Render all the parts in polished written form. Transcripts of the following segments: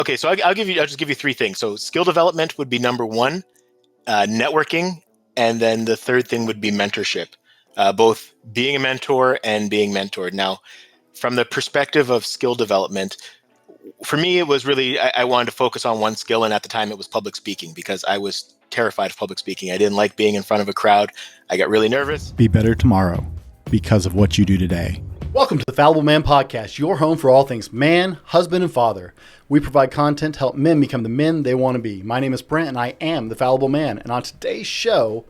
Okay, so I'll just give you three things. So skill development would be number one, networking, and then the third thing would be mentorship, both being a mentor and being mentored. Now, from the perspective of skill development, for me, it was really, I wanted to focus on one skill. And at the time it was public speaking because I was terrified of public speaking. I didn't like being in front of a crowd. I got really nervous. Be better tomorrow because of what you do today. Welcome to the Fallible Man Podcast, your home for all things man, husband, and father. We provide content to help men become the men they want to be. My name is Brent, and I am the Fallible Man. And on today's show,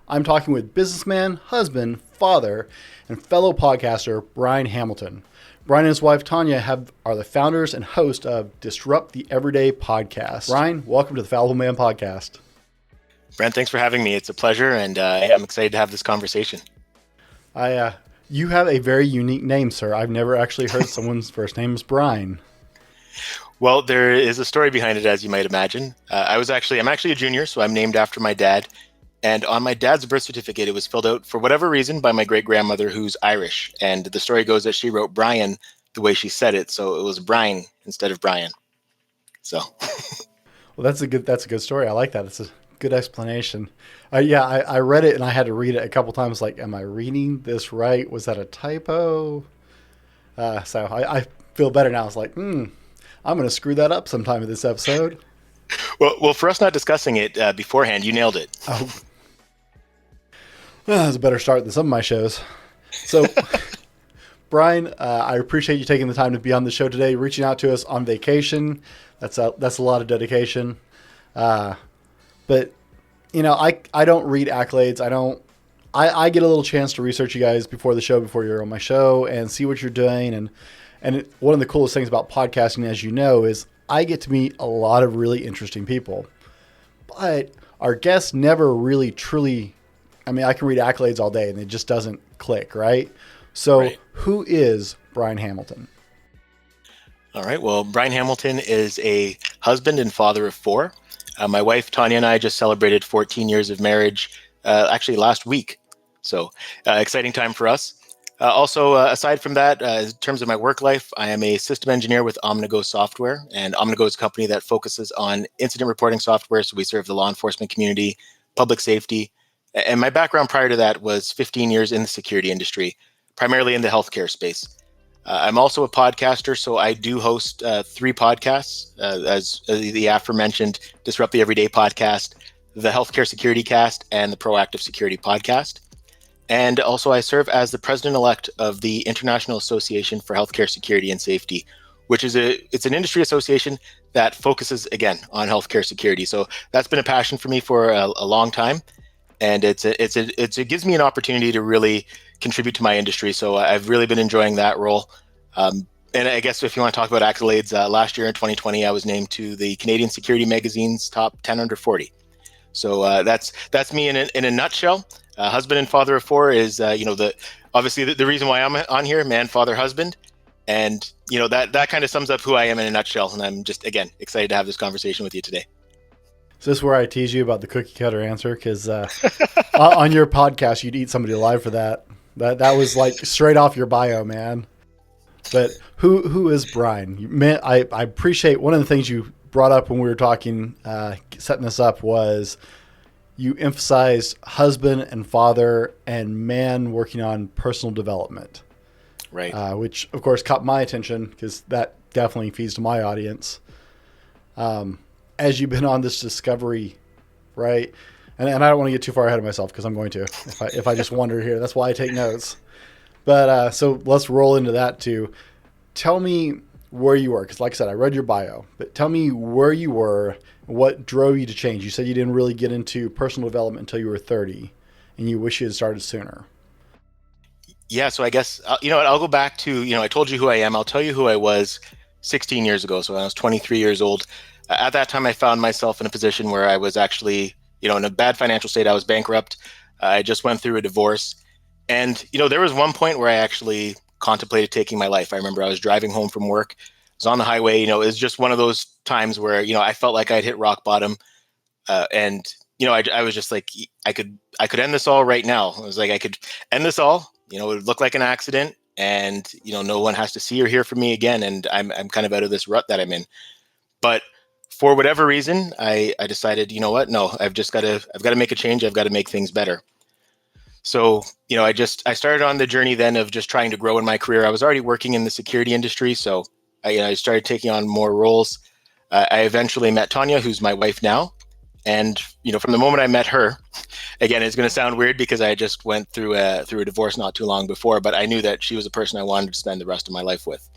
I'm talking with businessman, husband, father, and fellow podcaster, Brine Hamilton. Brine and his wife, Tanya, are the founders and host of Disrupt the Everyday podcast. Brine, welcome to the Fallible Man Podcast. Brent, thanks for having me. It's a pleasure, and I'm excited to have this conversation. You have a very unique name, sir. I've never actually heard someone's first name is Brine. Well, there is a story behind it, as you might imagine. I'm actually a junior, so I'm named after my dad. And on my dad's birth certificate, it was filled out for whatever reason by my great-grandmother, who's Irish. And the story goes that she wrote Brian the way she said it, so it was Brine instead of Brian. So, well, that's a good story. I like that. It's a good explanation. I read it and I had to read it a couple times. Like, am I reading this right? Was that a typo? So I feel better now. It's like, I'm going to screw that up sometime in this episode. Well, for us not discussing it beforehand, you nailed it. Oh. Well, that was a better start than some of my shows. So, Brine, I appreciate you taking the time to be on the show today, reaching out to us on vacation. That's a lot of dedication. But, you know, I don't read accolades. I get a little chance to research you guys before the show, before you're on my show, and see what you're doing. And one of the coolest things about podcasting, as you know, is I get to meet a lot of really interesting people. But our guests never really truly, I mean, I can read accolades all day and it just doesn't click, right? So right. Who is Brine Hamilton? All right. Well, Brine Hamilton is a husband and father of four. My wife, Tanya, and I just celebrated 14 years of marriage, actually last week. So exciting time for us. Also, aside from that, in terms of my work life, I am a system engineer with Omnigo Software. And Omnigo is a company that focuses on incident reporting software. So we serve the law enforcement community, public safety. And my background prior to that was 15 years in the security industry, primarily in the healthcare space. I'm also a podcaster, so I do host 3 podcasts, as the aforementioned Disrupt the Everyday podcast, the Healthcare Security Cast, and the Proactive Security Podcast. And also I serve as the president-elect of the International Association for Healthcare Security and Safety, which is it's an industry association that focuses, again, on healthcare security. So that's been a passion for me for a long time. And it gives me an opportunity to really contribute to my industry. So I've really been enjoying that role. And I guess if you want to talk about accolades, last year in 2020, I was named to the Canadian Security Magazine's top 10 under 40. So that's me in a nutshell. Husband and father of four is, obviously the reason why I'm on here, man, father, husband. And, that kind of sums up who I am in a nutshell. And I'm just, again, excited to have this conversation with you today. Is this where I tease you about the cookie cutter answer? Because on your podcast, you'd eat somebody alive for that. That was like straight off your bio, man. But who is Brine? I appreciate one of the things you brought up when we were talking, setting this up, was you emphasized husband and father and man working on personal development. Right. Which, of course, caught my attention because that definitely feeds to my audience. As you've been on this discovery, right? And I don't want to get too far ahead of myself because I'm going to if I just wander here. That's why I take notes. But so let's roll into that too. Tell me where you were, because like I said, I read your bio, but tell me where you were, what drove you to change. You said you didn't really get into personal development until you were 30, and you wish you had started sooner. Yeah, so I guess, I'll go back to, I told you who I am. I'll tell you who I was 16 years ago. So when I was 23 years old. At that time, I found myself in a position where I was actually, in a bad financial state. I was bankrupt. I just went through a divorce. And, there was one point where I actually contemplated taking my life. I remember I was driving home from work. I was on the highway. It was just one of those times where, I felt like I'd hit rock bottom. And I was just like, I could end this all right now. I was like, I could end this all. It would look like an accident. And, no one has to see or hear from me again. And I'm kind of out of this rut that I'm in. But for whatever reason, I decided, you know what? No, I've got to make a change. I've got to make things better. So, I started on the journey then of just trying to grow in my career. I was already working in the security industry, so I started taking on more roles. I eventually met Tanya, who's my wife now. And, from the moment I met her, again, it's going to sound weird because I just went through a divorce not too long before, but I knew that she was a person I wanted to spend the rest of my life with.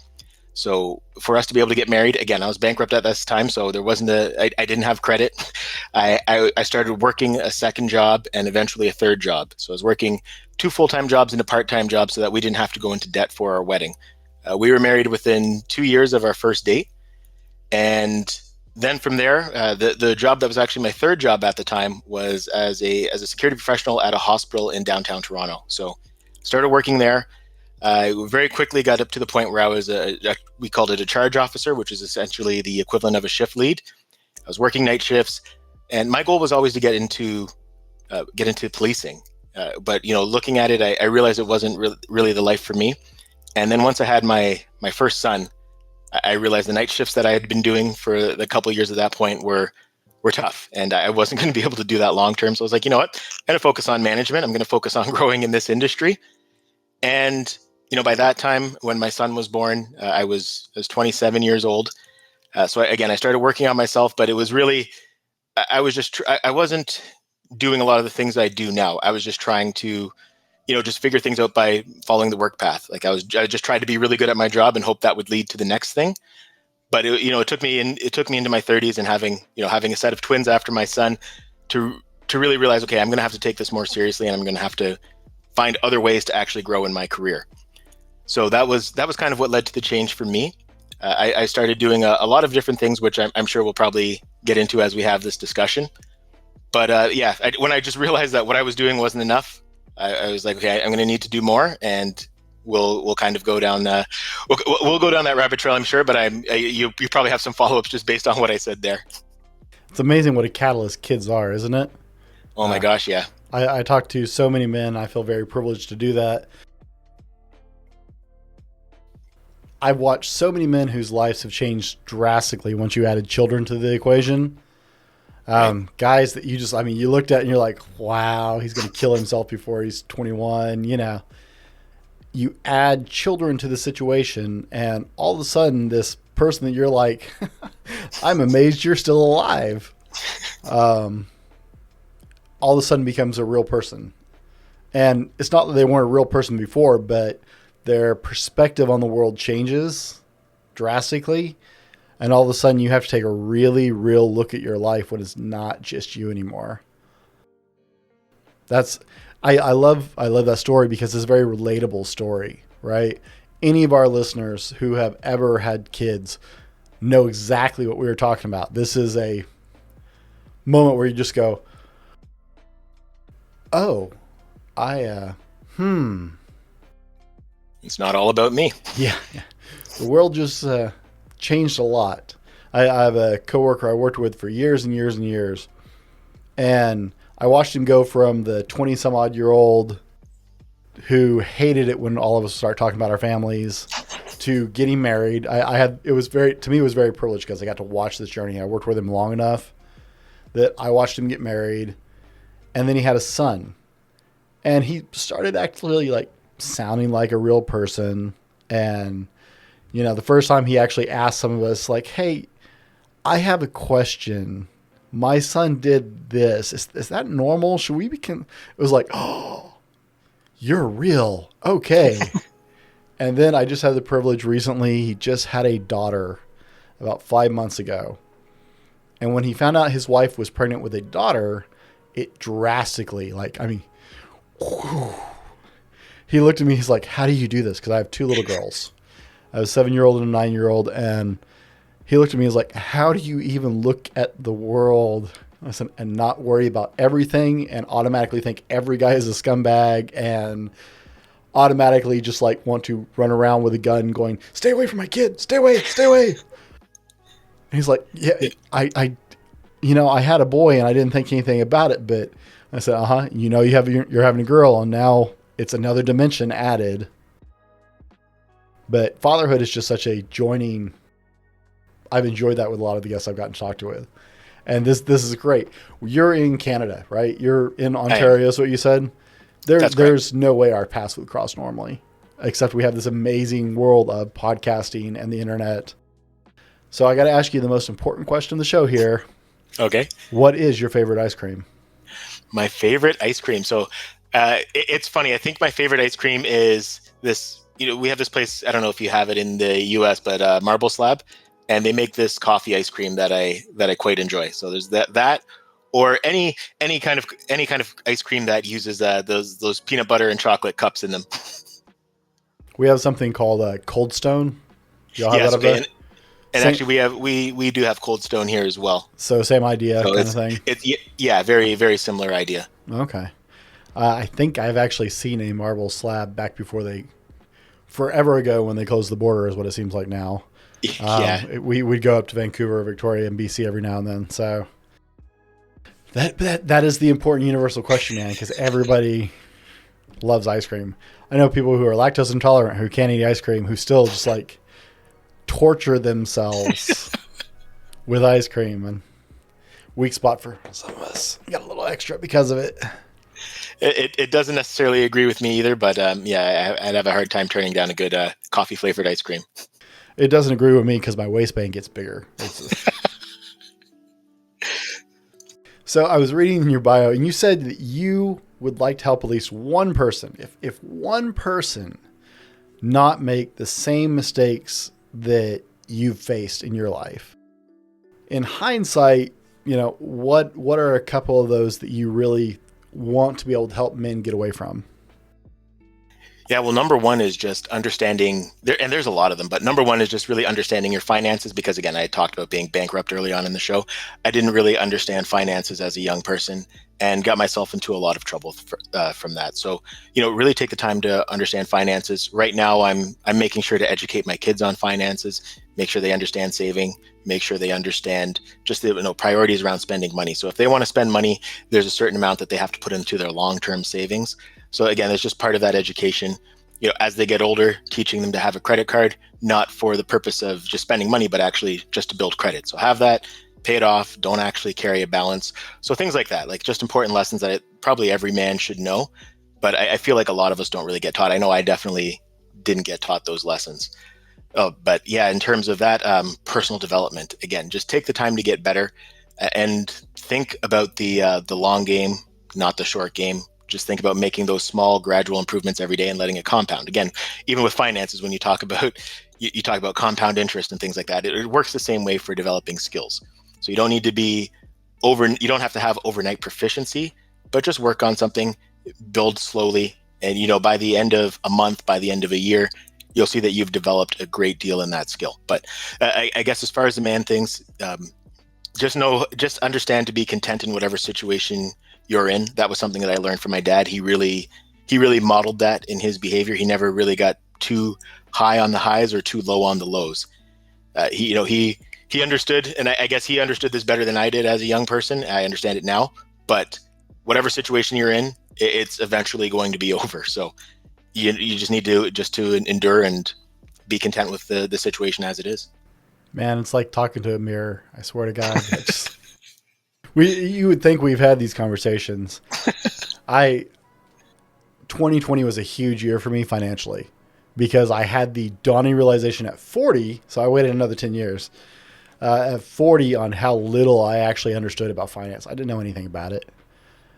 So for us to be able to get married, again, I was bankrupt at this time, so there wasn't I didn't have credit. I started working a second job and eventually a third job. So I was working 2 full-time jobs and a part-time job so that we didn't have to go into debt for our wedding. We were married within 2 years of our first date. And then from there, the job that was actually my third job at the time was as a security professional at a hospital in downtown Toronto. So started working there. I very quickly got up to the point where I was we called it a charge officer, which is essentially the equivalent of a shift lead. I was working night shifts, and my goal was always to get into policing. But looking at it, I realized it wasn't really the life for me. And then once I had my first son, I realized the night shifts that I had been doing for the couple of years at that point were tough, and I wasn't going to be able to do that long term. So I was like, you know what? I'm going to focus on management. I'm going to focus on growing in this industry. And by that time, when my son was born, I was 27 years old. So I started working on myself, but it was really, I wasn't doing a lot of the things I do now. I was just trying to, just figure things out by following the work path. Like I just tried to be really good at my job and hope that would lead to the next thing. But it took me into my 30s and having a set of twins after my son to really realize, okay, I'm going to have to take this more seriously, and I'm going to have to find other ways to actually grow in my career. So that was kind of what led to the change for me. I started doing a lot of different things, which I'm sure we'll probably get into as we have this discussion. But when I just realized that what I was doing wasn't enough, I was like, okay, I'm going to need to do more, and we'll kind of go down we'll go down that rabbit trail, I'm sure. But you probably have some follow-ups just based on what I said there. It's amazing what a catalyst kids are, isn't it? Oh my gosh, yeah. I talk to so many men. I feel very privileged to do that. I've watched so many men whose lives have changed drastically once you added children to the equation. Right. Guys that you looked at and you're like, wow, he's going to kill himself before he's 21. You add children to the situation, and all of a sudden this person that you're like, I'm amazed you're still alive. All of a sudden becomes a real person. And it's not that they weren't a real person before, but their perspective on the world changes drastically. And all of a sudden you have to take a really real look at your life when it's not just you anymore. I love that story because it's a very relatable story, right? Any of our listeners who have ever had kids know exactly what we were talking about. This is a moment where you just go, oh, It's not all about me. Yeah. The world just changed a lot. I have a coworker I worked with for years and years and years. And I watched him go from the 20-some-odd-year-old who hated it when all of us start talking about our families to getting married. To me, it was very privileged because I got to watch this journey. I worked with him long enough that I watched him get married. And then he had a son. And he started actually sounding like a real person. And, the first time he actually asked some of us hey, I have a question. My son did this. Is that normal? Should we it was like, oh, you're real. Okay. And then I just had the privilege recently. He just had a daughter about 5 months ago. And when he found out his wife was pregnant with a daughter, it drastically, he looked at me. He's like, how do you do this? Because I have 2 little girls. I have a 7-year-old and a 9-year-old. And he looked at me and was like, how do you even look at the world and not worry about everything and automatically think every guy is a scumbag and automatically just want to run around with a gun going, stay away from my kid. Stay away. Stay away. And he's like, yeah, I had a boy and I didn't think anything about it. But I said, you're having a girl, and now it's another dimension added. But fatherhood is just such a joining. I've enjoyed that with a lot of the guests I've gotten to talk to with. And this is great. You're in Canada, right? You're in Ontario, is what you said. There's no way our paths would cross normally, except we have this amazing world of podcasting and the internet. So I got to ask you the most important question of the show here. Okay. What is your favorite ice cream? My favorite ice cream. So it's funny. I think my favorite ice cream is this. We have this place. I don't know if you have it in the U.S., but Marble Slab, and they make this coffee ice cream that I quite enjoy. So there's that, or any kind of ice cream that uses those peanut butter and chocolate cups in them. We have something called Cold Stone. Y'all have that up there? And actually, we do have Cold Stone here as well. So same idea, kind of thing. Yeah, very very similar idea. Okay, I think I've actually seen a Marble Slab back before forever ago when they closed the border, is what it seems like now. Yeah, we'd go up to Vancouver, Victoria, and BC every now and then. So that is the important universal question, man, because everybody loves ice cream. I know people who are lactose intolerant who can't eat ice cream who still just like torture themselves with ice cream, and weak spot for some of us. Got a little extra because of it. It doesn't necessarily agree with me either, but yeah, I'd have a hard time turning down a good coffee flavored ice cream. It doesn't agree with me because my waistband gets bigger. So I was reading in your bio, and you said that you would like to help at least one person. If one person not make the same mistakes that you've faced in your life. In hindsight, what are a couple of those that you really want to be able to help men get away from? Yeah, well, number one is just understanding, and there's a lot of them, but number one is just really understanding your finances, because again, I talked about being bankrupt early on in the show. I didn't really understand finances as a young person and got myself into a lot of trouble from that. So, really take the time to understand finances. Right now, I'm making sure to educate my kids on finances, make sure they understand saving, make sure they understand just the priorities around spending money. So if they want to spend money, there's a certain amount that they have to put into their long-term savings. So again, it's just part of that education. As they get older, teaching them to have a credit card, not for the purpose of just spending money, but actually just to build credit. So have that, pay it off, don't actually carry a balance. So things like that, like just important lessons that probably every man should know. But I feel like a lot of us don't really get taught. I know I definitely didn't get taught those lessons. But yeah, in terms of that, personal development, again, just take the time to get better and think about the long game, not the short game. Just think about making those small, gradual improvements every day and letting it compound. Again, even with finances, when you talk about you talk about compound interest and things like that, it works the same way for developing skills. So you don't need to you don't have to have overnight proficiency, but just work on something, build slowly, and by the end of a month, by the end of a year, you'll see that you've developed a great deal in that skill. But I guess as far as the man things, just understand to be content in whatever situation you're in. That was something that I learned from my dad. He really modeled that in his behavior. He never really got too high on the highs or too low on the lows. He understood, and I guess he understood this better than I did as a young person. I understand it now, but whatever situation you're in, it's eventually going to be over. So you just need to endure and be content with the situation as it is. Man, it's like talking to a mirror. I swear to God. You would think we've had these conversations. 2020 was a huge year for me financially because I had the dawning realization at 40. So I waited another 10 years at 40 on how little I actually understood about finance. I didn't know anything about it.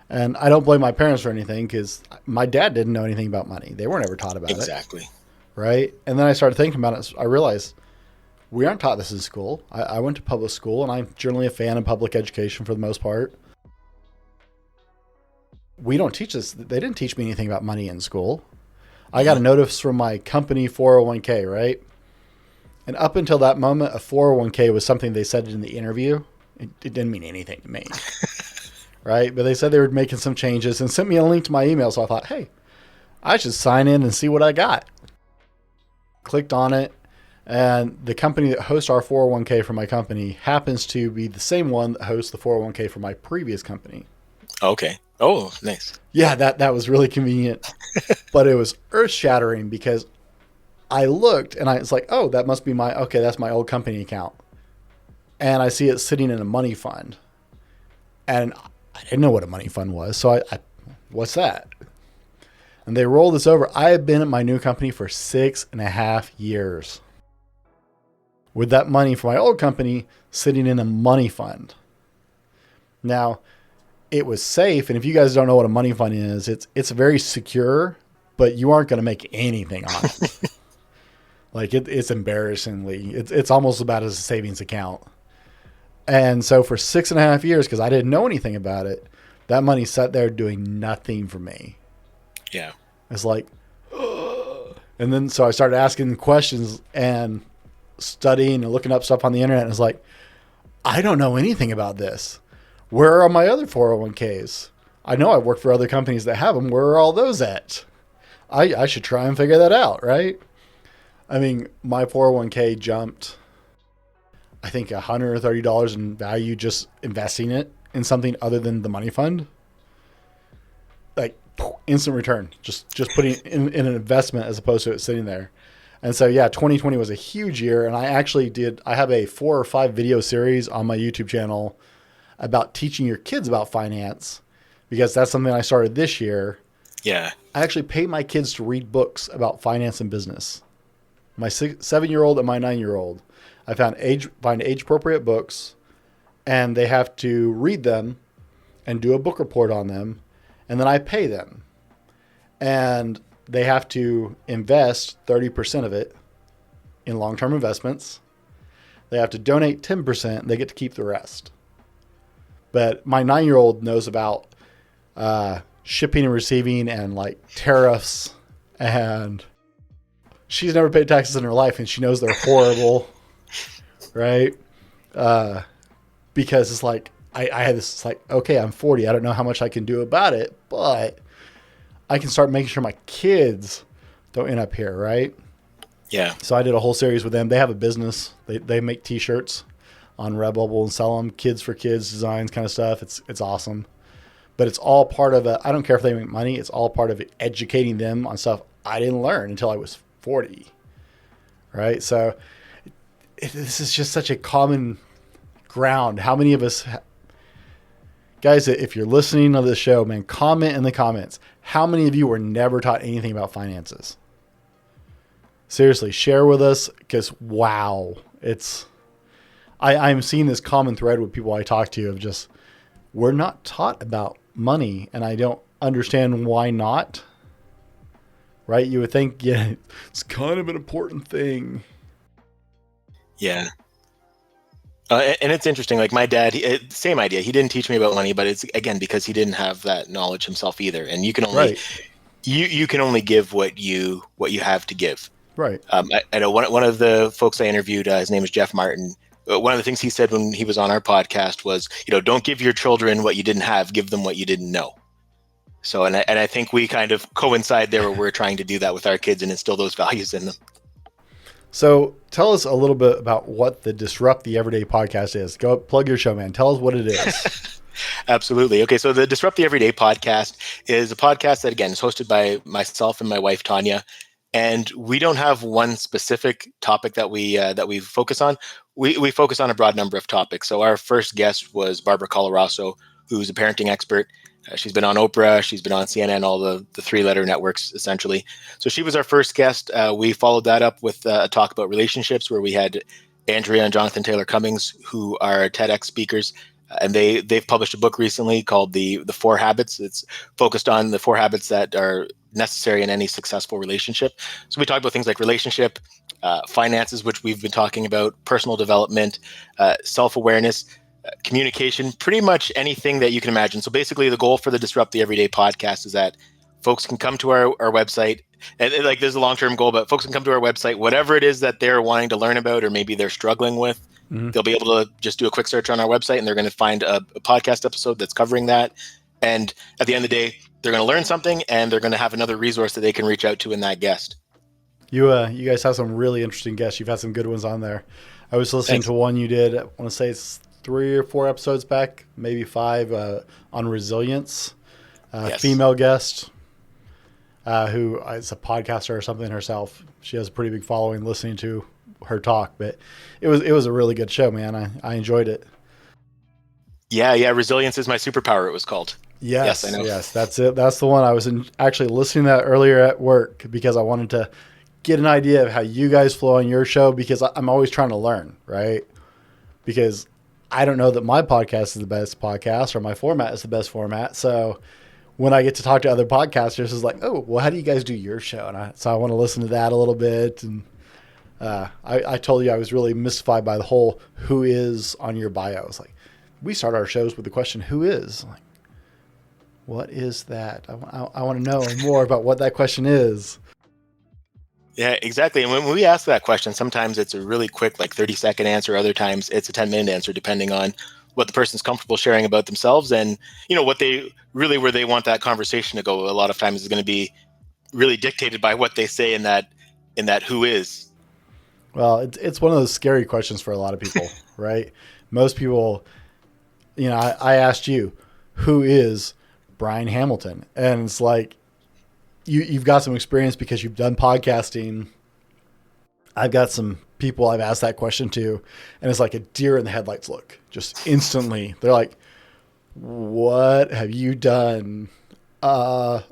And I don't blame my parents for anything because my dad didn't know anything about money. They weren't ever taught about it. Exactly. Right. And then I started thinking about it. I realized we aren't taught this in school. I went to public school, and I'm generally a fan of public education for the most part. We don't teach this. They didn't teach me anything about money in school. I got a notice from my company 401k, right? And up until that moment, a 401k was something they said in the interview. It didn't mean anything to me, right? But they said they were making some changes and sent me a link to my email. So I thought, hey, I should sign in and see what I got. Clicked on it. And the company that hosts our 401k for my company happens to be the same one that hosts the 401k for my previous company. Okay. Oh, nice. Yeah, that was really convenient. But it was earth-shattering because I looked and I was like, oh, that must be that's my old company account. and I see it sitting in a money fund. And I didn't know what a money fund was. So I what's that? And they roll this over. I have been at my new company for 6.5 years with that money from my old company sitting in a money fund. Now, it was safe. And if you guys don't know what a money fund is, it's very secure, but you aren't going to make anything on it. Like it's embarrassingly, it's almost about as a savings account. And so for 6.5 years, because I didn't know anything about it, that money sat there doing nothing for me. Yeah. It's like, and then so I started asking questions and studying and looking up stuff on the internet. And it's like, I don't know anything about this. Where are my other 401ks? I know I work for other companies that have them. Where are all those at? I should try and figure that out, right? I mean, my 401k jumped, I think, $130 in value just investing it in something other than the money fund. Like instant return, just putting it in an investment as opposed to it sitting there. And so, yeah, 2020 was a huge year. And I have a 4 or 5 video series on my YouTube channel about teaching your kids about finance, because that's something I started this year. Yeah. I actually pay my kids to read books about finance and business. My 7-year-old and my 9-year-old. I find age appropriate books, and they have to read them and do a book report on them, and then I pay them. And they have to invest 30% of it in long-term investments. They have to donate 10%. They get to keep the rest. But my 9-year-old knows about shipping and receiving and like tariffs, and she's never paid taxes in her life, and she knows they're horrible, right? Because it's like I had this, it's like, okay, I'm 40. I don't know how much I can do about it, but I can start making sure my kids don't end up here, right? Yeah. So I did a whole series with them. They have a business. They make T-shirts on Redbubble and sell them. Kids for kids designs kind of stuff. It's awesome. But it's all part of I don't care if they make money. It's all part of educating them on stuff I didn't learn until I was 40. Right? So this is just such a common ground. How many of us, guys, if you're listening to this show, man, comment in the comments. How many of you were never taught anything about finances? Seriously, share with us, because wow, I'm seeing this common thread with people I talk to of just, we're not taught about money, and I don't understand why not. Right? You would think, yeah, it's kind of an important thing. Yeah. And it's interesting. Like my dad, same idea. He didn't teach me about money, but it's again because he didn't have that knowledge himself either. And you can only you can only give what you have to give. Right. I know one of the folks I interviewed. His name is Jeff Martin. One of the things he said when he was on our podcast was, don't give your children what you didn't have. Give them what you didn't know. So, and I think we kind of coincide there, where we're trying to do that with our kids and instill those values in them. So tell us a little bit about what the Disrupt the Everyday podcast is. Go plug your show, man. Tell us what it is. Absolutely. Okay. So the Disrupt the Everyday podcast is a podcast that, again, is hosted by myself and my wife, Tanya. And we don't have one specific topic that we focus on. We focus on a broad number of topics. So our first guest was Barbara Colarasso, who's a parenting expert. She's been on Oprah. She's been on CNN, all the 3-letter networks, essentially. So she was our first guest. We followed that up with a talk about relationships, where we had Andrea and Jonathan Taylor Cummings, who are TEDx speakers. And they've published a book recently called the 4 Habits. It's focused on the 4 habits that are necessary in any successful relationship. So we talk about things like relationship, finances, which we've been talking about, personal development, self-awareness, communication, pretty much anything that you can imagine. So basically the goal for the Disrupt the Everyday podcast is that folks can come to our website, and like there's a long-term goal, but folks can come to our website, whatever it is that they're wanting to learn about, or maybe they're struggling with. Mm-hmm. They'll be able to just do a quick search on our website, and they're going to find a podcast episode that's covering that. And at the end of the day, they're going to learn something, and they're going to have another resource that they can reach out to in that guest. You guys have some really interesting guests. You've had some good ones on there. I was listening to one you did, I want to say it's 3 or 4 episodes back, maybe 5, on resilience. Yes. Female guest who is a podcaster or something herself. She has a pretty big following, listening to her talk, but it was a really good show, man. I enjoyed it. Yeah. Resilience is my superpower, it was called. Yes, I know. yes, that's it. That's the one. I was actually listening to that earlier at work because I wanted to get an idea of how you guys flow on your show, because I'm always trying to learn, right? Because I don't know that my podcast is the best podcast or my format is the best format. So when I get to talk to other podcasters, it's like, oh, well, how do you guys do your show? And so I want to listen to that a little bit. And I told you I was really mystified by the whole "who is" on your bio. It's like, we start our shows with the question, "Who is?" Like, what is that? I want to know more about what that question is. Yeah, exactly. And when we ask that question, sometimes it's a really quick, like 30-second answer. Other times it's a 10-minute answer, depending on what the person's comfortable sharing about themselves and, what they really, where they want that conversation to go. A lot of times is going to be really dictated by what they say in that "who is." Well, it's one of those scary questions for a lot of people, right? Most people, I asked you, who is Brine Hamilton? And it's like, you've got some experience because you've done podcasting. I've got some people I've asked that question to, and it's like a deer in the headlights look. Just instantly, they're like, "What have you done?" I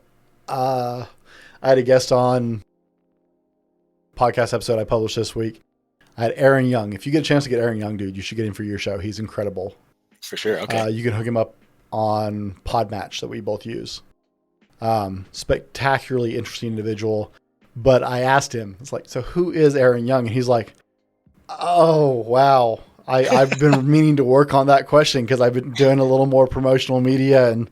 had a guest on podcast episode I published this week. I had Aaron Young. If you get a chance to get Aaron Young, dude, you should get him for your show. He's incredible. For sure. Okay. You can hook him up on Podmatch that we both use. Spectacularly interesting individual. But I asked him, it's like, so who is Aaron Young? And he's like, oh, wow. I've been meaning to work on that question because I've been doing a little more promotional media, and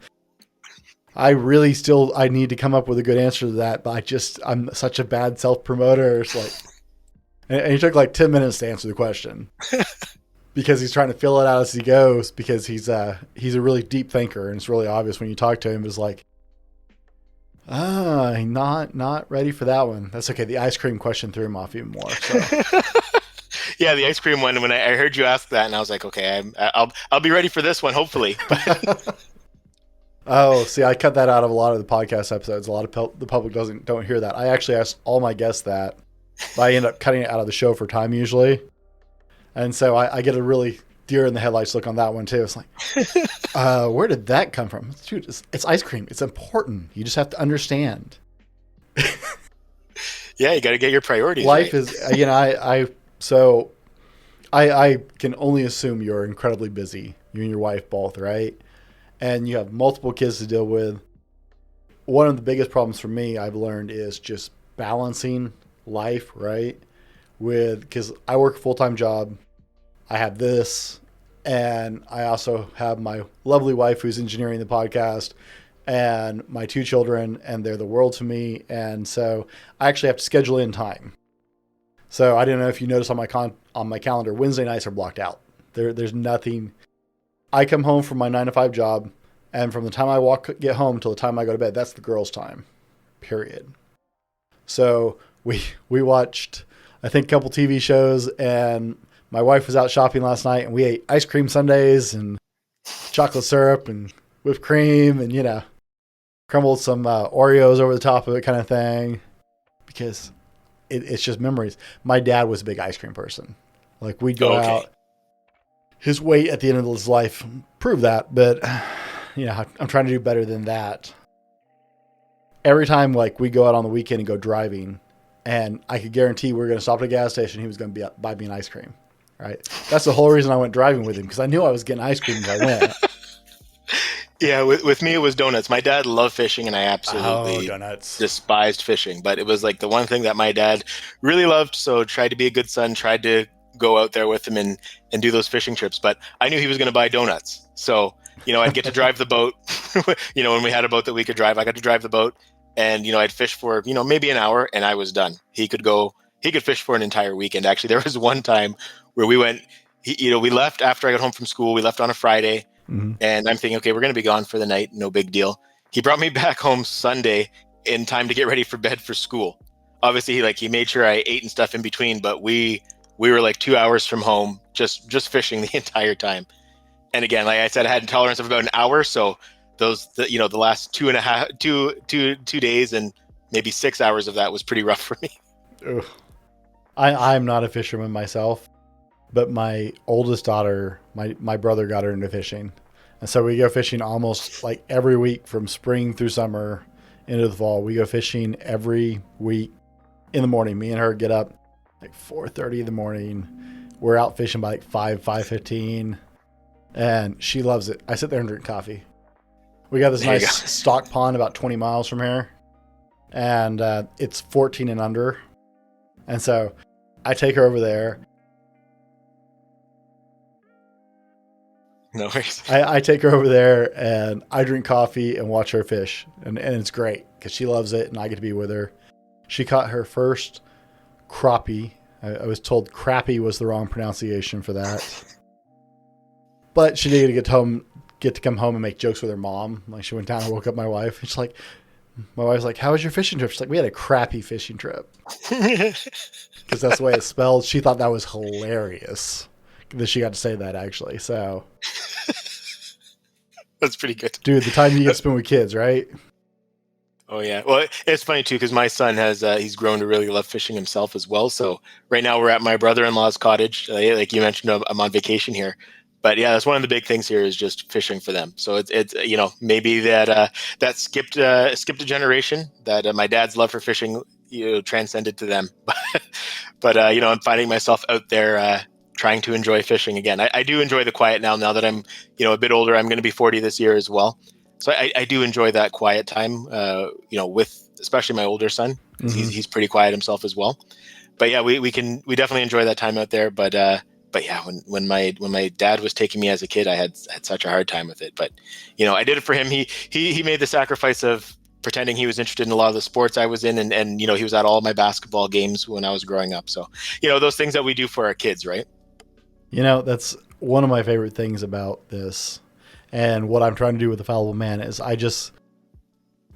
I really I need to come up with a good answer to that. But I'm such a bad self-promoter. It's like, and he took like 10 minutes to answer the question because he's trying to fill it out as he goes, because he's a really deep thinker, and it's really obvious when you talk to him. It's like, not ready for that one. That's okay. The ice cream question threw him off even more. So. Yeah, the ice cream one. When I heard you ask that, and I was like, okay, I'll be ready for this one, hopefully. Oh, see, I cut that out of a lot of the podcast episodes. A lot of the public don't hear that. I actually asked all my guests that, but I end up cutting it out of the show for time usually, and so I get a really deer in the headlights look on that one too. It's like, where did that come from? Dude, it's ice cream. It's important. You just have to understand. Yeah, you got to get your priorities Life right. I can only assume you're incredibly busy. You and your wife both, right? And you have multiple kids to deal with. One of the biggest problems for me, I've learned, is just balancing life, right? Because I work a full-time job. I have this, and I also have my lovely wife who's engineering the podcast, and my 2 children, and they're the world to me. And so I actually have to schedule in time. So I don't know if you notice on my calendar, Wednesday nights are blocked out. There's nothing. I come home from my 9-to-5 job, and from the time I get home till the time I go to bed, that's the girls' time, period. So we watched, I think, a couple TV shows, and my wife was out shopping last night, and we ate ice cream sundaes and chocolate syrup and whipped cream and, crumbled some Oreos over the top of it, kind of thing, because it's just memories. My dad was a big ice cream person. Like, we'd go out. His weight at the end of his life proved that, but I'm trying to do better than that. Every time, like, we go out on the weekend and go driving, and I could guarantee we're going to stop at a gas station, he was going to buy me an ice cream, right? That's the whole reason I went driving with him, because I knew I was getting ice cream as I went. Yeah, with me it was donuts. My dad loved fishing, and I absolutely despised fishing. But it was like the one thing that my dad really loved, so tried to be a good son, tried to go out there with him and do those fishing trips. But I knew he was going to buy donuts. So, I'd get to drive the boat. When we had a boat that we could drive, I got to drive the boat, and, I'd fish for, maybe an hour, and I was done. He could fish for an entire weekend. Actually, there was one time where we went, we left after I got home from school. We left on a Friday. Mm-hmm. And I'm thinking, okay, we're going to be gone for the night. No big deal. He brought me back home Sunday in time to get ready for bed for school. Obviously, he made sure I ate and stuff in between, but we were like 2 hours from home, just fishing the entire time. And again, like I said, I had a tolerance of about an hour. So the last 2 days and maybe 6 hours of that was pretty rough for me. Ugh. I'm not a fisherman myself, but my oldest daughter, my brother got her into fishing. And so we go fishing almost like every week from spring through summer into the fall. We go fishing every week in the morning. Me and her get up like 4:30 in the morning. We're out fishing by like 5:15, and she loves it. I sit there and drink coffee. We got this There you nice go. stock pond about 20 miles from here, and it's 14 and under. And so I take her over there. No worries. I take her over there and I drink coffee and watch her fish. And it's great because she loves it and I get to be with her. She caught her first crappie. I was told crappie was the wrong pronunciation for that. But she did get to come home and make jokes with her mom. Like she went down and woke up my wife. And she's like, my wife's like, how was your fishing trip? She's like, we had a crappy fishing trip. Because that's the way it's spelled. She thought that was hilarious that she got to say that actually. So That's pretty good. dude, the time you get to spend with kids, right? Oh yeah. Well, it's funny too because my son has he's grown to really love fishing himself as well. So right now we're at my brother-in-law's cottage. Like you mentioned, I'm on vacation here. But yeah, that's one of the big things here is just fishing for them. So it's maybe that skipped a generation that my dad's love for fishing transcended to them. But I'm finding myself out there trying to enjoy fishing again. I do enjoy the quiet now that I'm a bit older. I'm going to be 40 this year as well. So I do enjoy that quiet time, with especially my older son. Mm-hmm. He's pretty quiet himself as well. But yeah, we definitely enjoy that time out there. But yeah, when my dad was taking me as a kid, I had such a hard time with it. But I did it for him. He made the sacrifice of pretending he was interested in a lot of the sports I was in, and he was at all my basketball games when I was growing up. So those things that we do for our kids, right? That's one of my favorite things about this. And what I'm trying to do with the Fallible Man is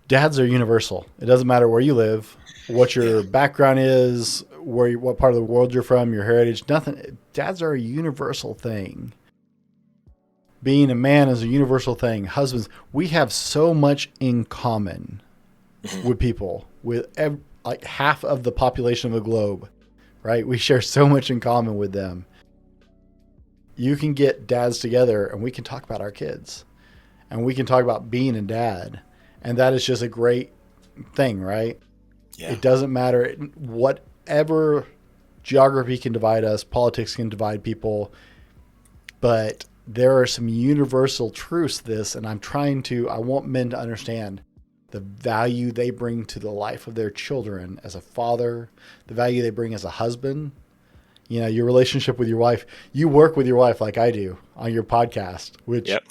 dads are universal. It doesn't matter where you live, what your background is, what part of the world you're from, your heritage, nothing. Dads are a universal thing. Being a man is a universal thing. Husbands, we have so much in common with people, with like half of the population of the globe, right? We share so much in common with them. You can get dads together and we can talk about our kids and we can talk about being a dad. And that is just a great thing, right? Yeah. It doesn't matter. Whatever geography can divide us, politics can divide people, but there are some universal truths to this. And I want men to understand the value they bring to the life of their children as a father, the value they bring as a husband. Your relationship with your wife, you work with your wife like I do on your podcast, which yep.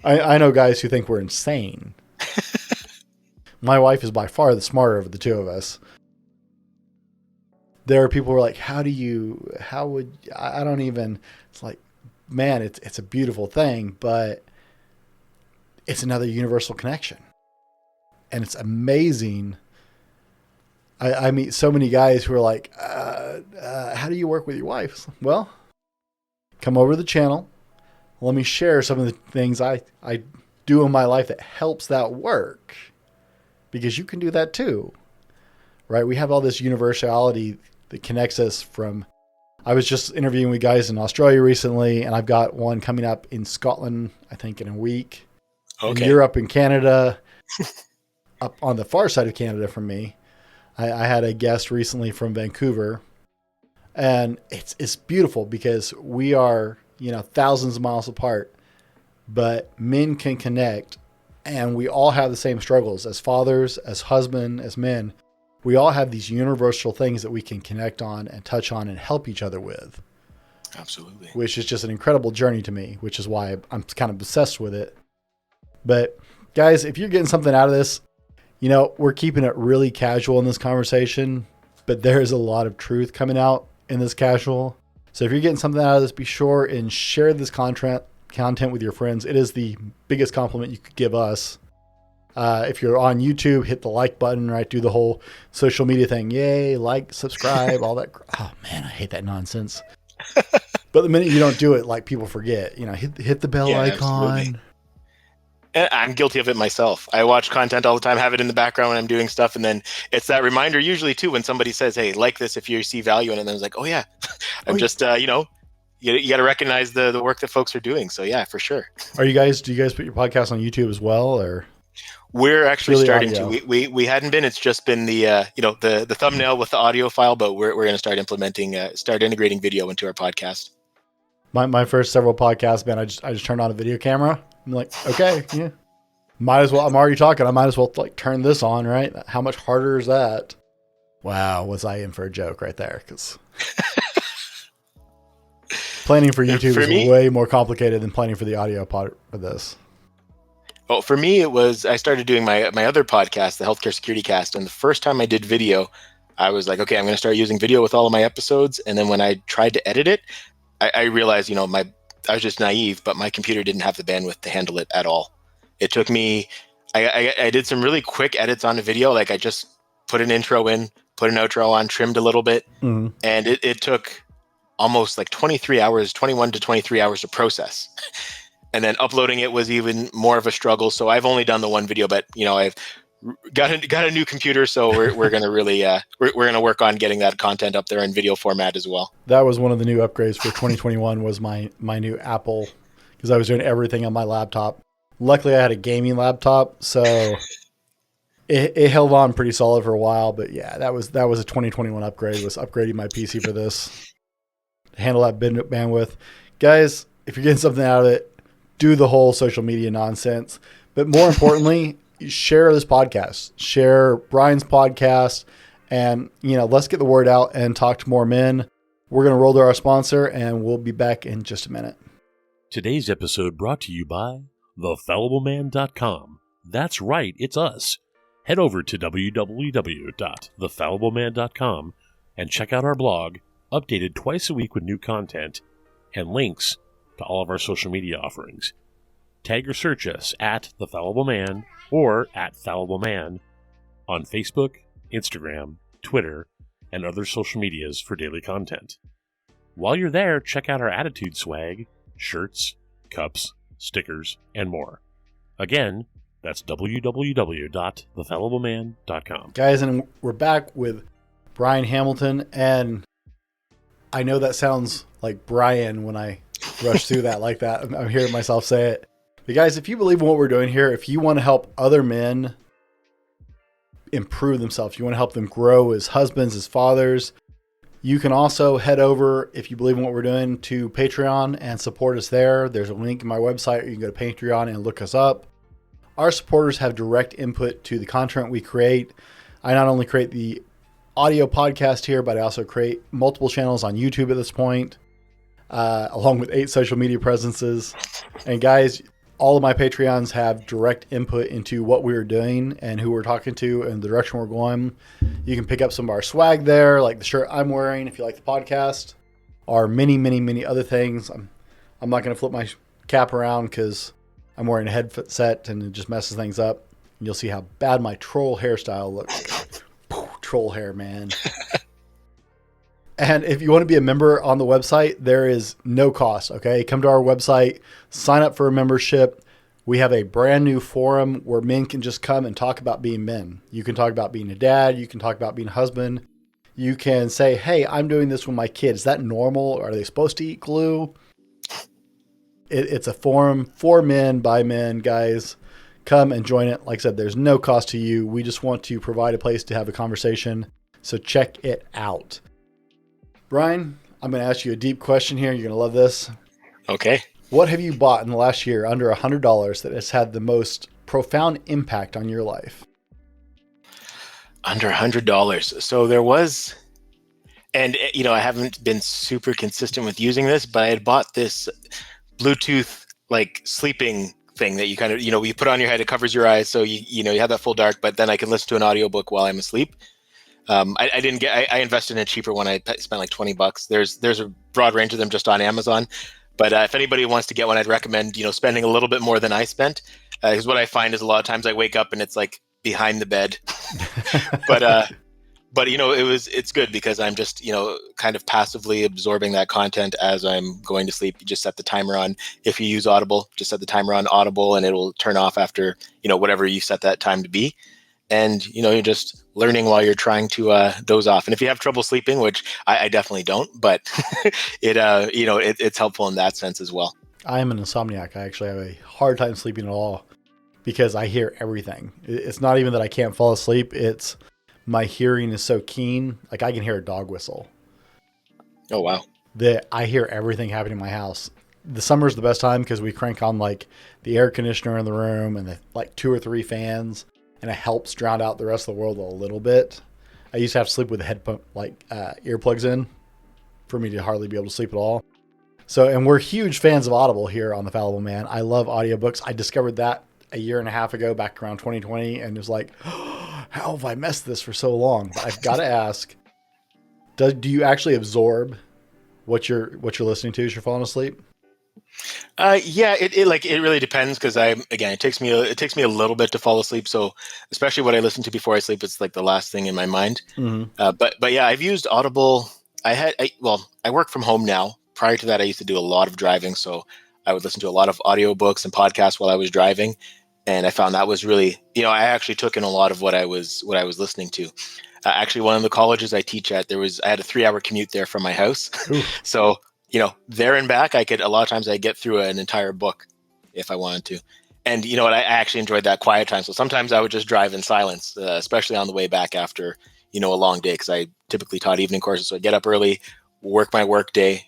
I know guys who think we're insane. My wife is by far the smarter of the two of us. There are people who are like, I don't even, it's like, man, it's a beautiful thing, but it's another universal connection. And it's amazing. I meet so many guys who are like, how do you work with your wife? Well, come over to the channel. Let me share some of the things I do in my life that helps that work. Because you can do that too, right? We have all this universality that connects us from, I was just interviewing with guys in Australia recently, and I've got one coming up in Scotland, I think in a week. Okay. In Europe and Canada, up on the far side of Canada from me. I had a guest recently from Vancouver, and it's beautiful because we are, thousands of miles apart, but men can connect, and we all have the same struggles as fathers, as husbands, as men. We all have these universal things that we can connect on and touch on and help each other with. Absolutely. Which is just an incredible journey to me, which is why I'm kind of obsessed with it. But guys, if you're getting something out of this, we're keeping it really casual in this conversation, but there's a lot of truth coming out in this casual. So if you're getting something out of this, be sure and share this content with your friends. It is the biggest compliment you could give us. If you're on YouTube, hit the like button, right? Do the whole social media thing. Yay, like, subscribe, all that. Oh man, I hate that nonsense. But the minute you don't do it, like people forget, hit the bell icon. Absolutely. And I'm guilty of it myself. I watch content all the time, have it in the background when I'm doing stuff, and then it's that reminder usually too when somebody says, "Hey, like this if you see value in it." And then it's like, "Oh yeah, Oh, I'm just you got to recognize the work that folks are doing." So yeah, for sure. do you guys put your podcast on YouTube as well, or We're actually purely starting audio? to. We hadn't been. It's just been the thumbnail with the audio file, but we're going to start implementing, start integrating video into our podcast. My first several podcasts, man, I just turned on a video camera. I'm like, okay, yeah, might as well. I'm already talking. I might as well like turn this on, right? How much harder is that? Wow, was I in for a joke right there? Because planning for YouTube is way more complicated than planning for the audio part of this. Well, for me, it was, I started doing my other podcast, the Healthcare Security Cast. And the first time I did video, I was like, okay, I'm going to start using video with all of my episodes. And then when I tried to edit it, I realized, I was just naive, but my computer didn't have the bandwidth to handle it at all. It took me, I did some really quick edits on the video. Like I just put an intro in, put an outro on, trimmed a little bit. Mm-hmm. And it took almost like 21 to 23 hours to process. And then uploading it was even more of a struggle. So I've only done the one video, but I've got a new computer, so we're going to really we're going to work on getting that content up there in video format as well. That was one of the new upgrades for 2021 was my new Apple, because I was doing everything on my laptop. Luckily, I had a gaming laptop, so it held on pretty solid for a while. But yeah, that was a 2021 upgrade. Was upgrading my PC for this to handle that bandwidth. Guys, if you're getting something out of it, do the whole social media nonsense. But more importantly, share this podcast, share Brine's podcast, and let's get the word out and talk to more men. We're going to roll to our sponsor, and we'll be back in just a minute. Today's episode brought to you by thefallibleman.com. That's right, it's us. Head over to www.thefallibleman.com and check out our blog, updated twice a week with new content and links to all of our social media offerings. Tag or search us at The Fallible Man or at Fallible Man on Facebook, Instagram, Twitter, and other social medias for daily content. While you're there, check out our attitude swag, shirts, cups, stickers, and more. Again, that's www.thefallibleman.com. Guys, and we're back with Brine Hamilton, and I know that sounds like Brian when I rush through that like that. I'm hearing myself say it. But guys, if you believe in what we're doing here, if you want to help other men improve themselves, you want to help them grow as husbands, as fathers, you can also head over, if you believe in what we're doing, to Patreon and support us there. There's a link in my website, or you can go to Patreon and look us up. Our supporters have direct input to the content we create. I not only create the audio podcast here, but I also create multiple channels on YouTube at this point, along with 8 social media presences. And guys, all of my Patreons have direct input into what we're doing and who we're talking to and the direction we're going. You can pick up some of our swag there, like the shirt I'm wearing if you like the podcast, or many, many, many other things. I'm not going to flip my cap around because I'm wearing a headset and it just messes things up. You'll see how bad my troll hairstyle looks. Troll hair, man. And if you want to be a member on the website, there is no cost, okay? Come to our website, sign up for a membership. We have a brand new forum where men can just come and talk about being men. You can talk about being a dad. You can talk about being a husband. You can say, hey, I'm doing this with my kid. Is that normal? Are they supposed to eat glue? It's a forum for men, by men, guys. Come and join it. Like I said, there's no cost to you. We just want to provide a place to have a conversation. So check it out. Brine, I'm going to ask you a deep question here. You're going to love this. Okay. What have you bought in the last year under $100 that has had the most profound impact on your life? Under $100. So there was, and I haven't been super consistent with using this, but I had bought this Bluetooth like sleeping thing that you kind of, you put on your head, it covers your eyes. So you have that full dark, but then I can listen to an audiobook while I'm asleep. I invested in a cheaper one. I spent like $20. There's a broad range of them just on Amazon. But if anybody wants to get one, I'd recommend, spending a little bit more than I spent. Because what I find is a lot of times I wake up and it's like behind the bed. But but it's good because I'm just, kind of passively absorbing that content as I'm going to sleep. You just set the timer on. If you use Audible, just set the timer on Audible and it'll turn off after, whatever you set that time to be. And, you're just learning while you're trying to doze off. And if you have trouble sleeping, which I definitely don't, but it's helpful in that sense as well. I am an insomniac. I actually have a hard time sleeping at all because I hear everything. It's not even that I can't fall asleep. It's my hearing is so keen. Like I can hear a dog whistle. Oh, wow. That I hear everything happening in my house. The summer's the best time because we crank on like the air conditioner in the room and the, like 2 or 3 fans, and it helps drown out the rest of the world a little bit. I used to have to sleep with the headphone, earplugs in for me to hardly be able to sleep at all. So, and we're huge fans of Audible here on the Fallible Man. I love audiobooks. I discovered that a year and a half ago, back around 2020, and it was like, oh, how have I messed this for so long? But I've got to ask, do you actually absorb what you're listening to as you're falling asleep? Yeah, it really depends because it takes me a little bit to fall asleep. So especially what I listen to before I sleep, it's like the last thing in my mind. Mm-hmm. But yeah, I've used Audible. I work from home now. Prior to that, I used to do a lot of driving, so I would listen to a lot of audiobooks and podcasts while I was driving, and I found that was really, I actually took in a lot of what I was listening to. Actually, one of the colleges I teach at, I had a 3-hour commute there from my house, so there and back, a lot of times I get through an entire book if I wanted to, and I actually enjoyed that quiet time. So sometimes I would just drive in silence, especially on the way back after a long day, because I typically taught evening courses, so I get up early, work my work day.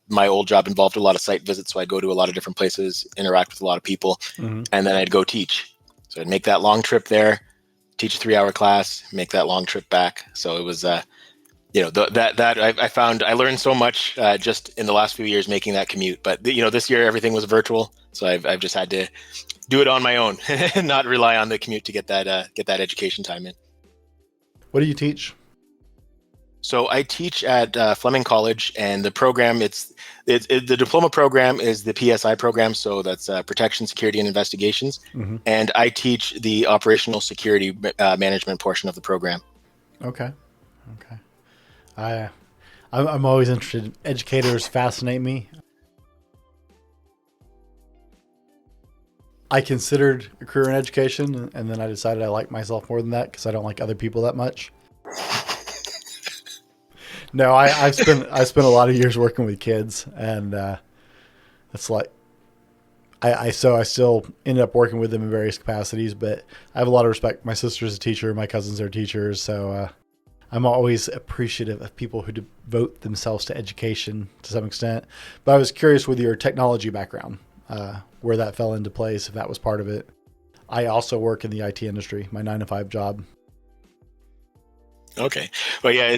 My old job involved a lot of site visits, so I'd go to a lot of different places, interact with a lot of people, mm-hmm. and then I'd go teach. So I'd make that long trip there, teach a 3-hour class, make that long trip back. So it was, I found I learned so much just in the last few years making that commute. But this year everything was virtual, so I've just had to do it on my own and not rely on the commute to get that education time in. What do you teach? So I teach at Fleming College, and the program the diploma program is the PSI program. So that's Protection, Security, and Investigations. Mm-hmm. And I teach the operational security management portion of the program. Okay. I'm always interested. Educators fascinate me. I considered a career in education, and then I decided I like myself more than that because I don't like other people that much. No, I spent a lot of years working with kids, and it's like I still ended up working with them in various capacities, but I have a lot of respect. My sister's a teacher, my cousins are teachers, so I'm always appreciative of people who devote themselves to education to some extent. But I was curious with your technology background, where that fell into place, if that was part of it. I also work in the IT industry, my 9-to-5 job. Okay, well, yeah.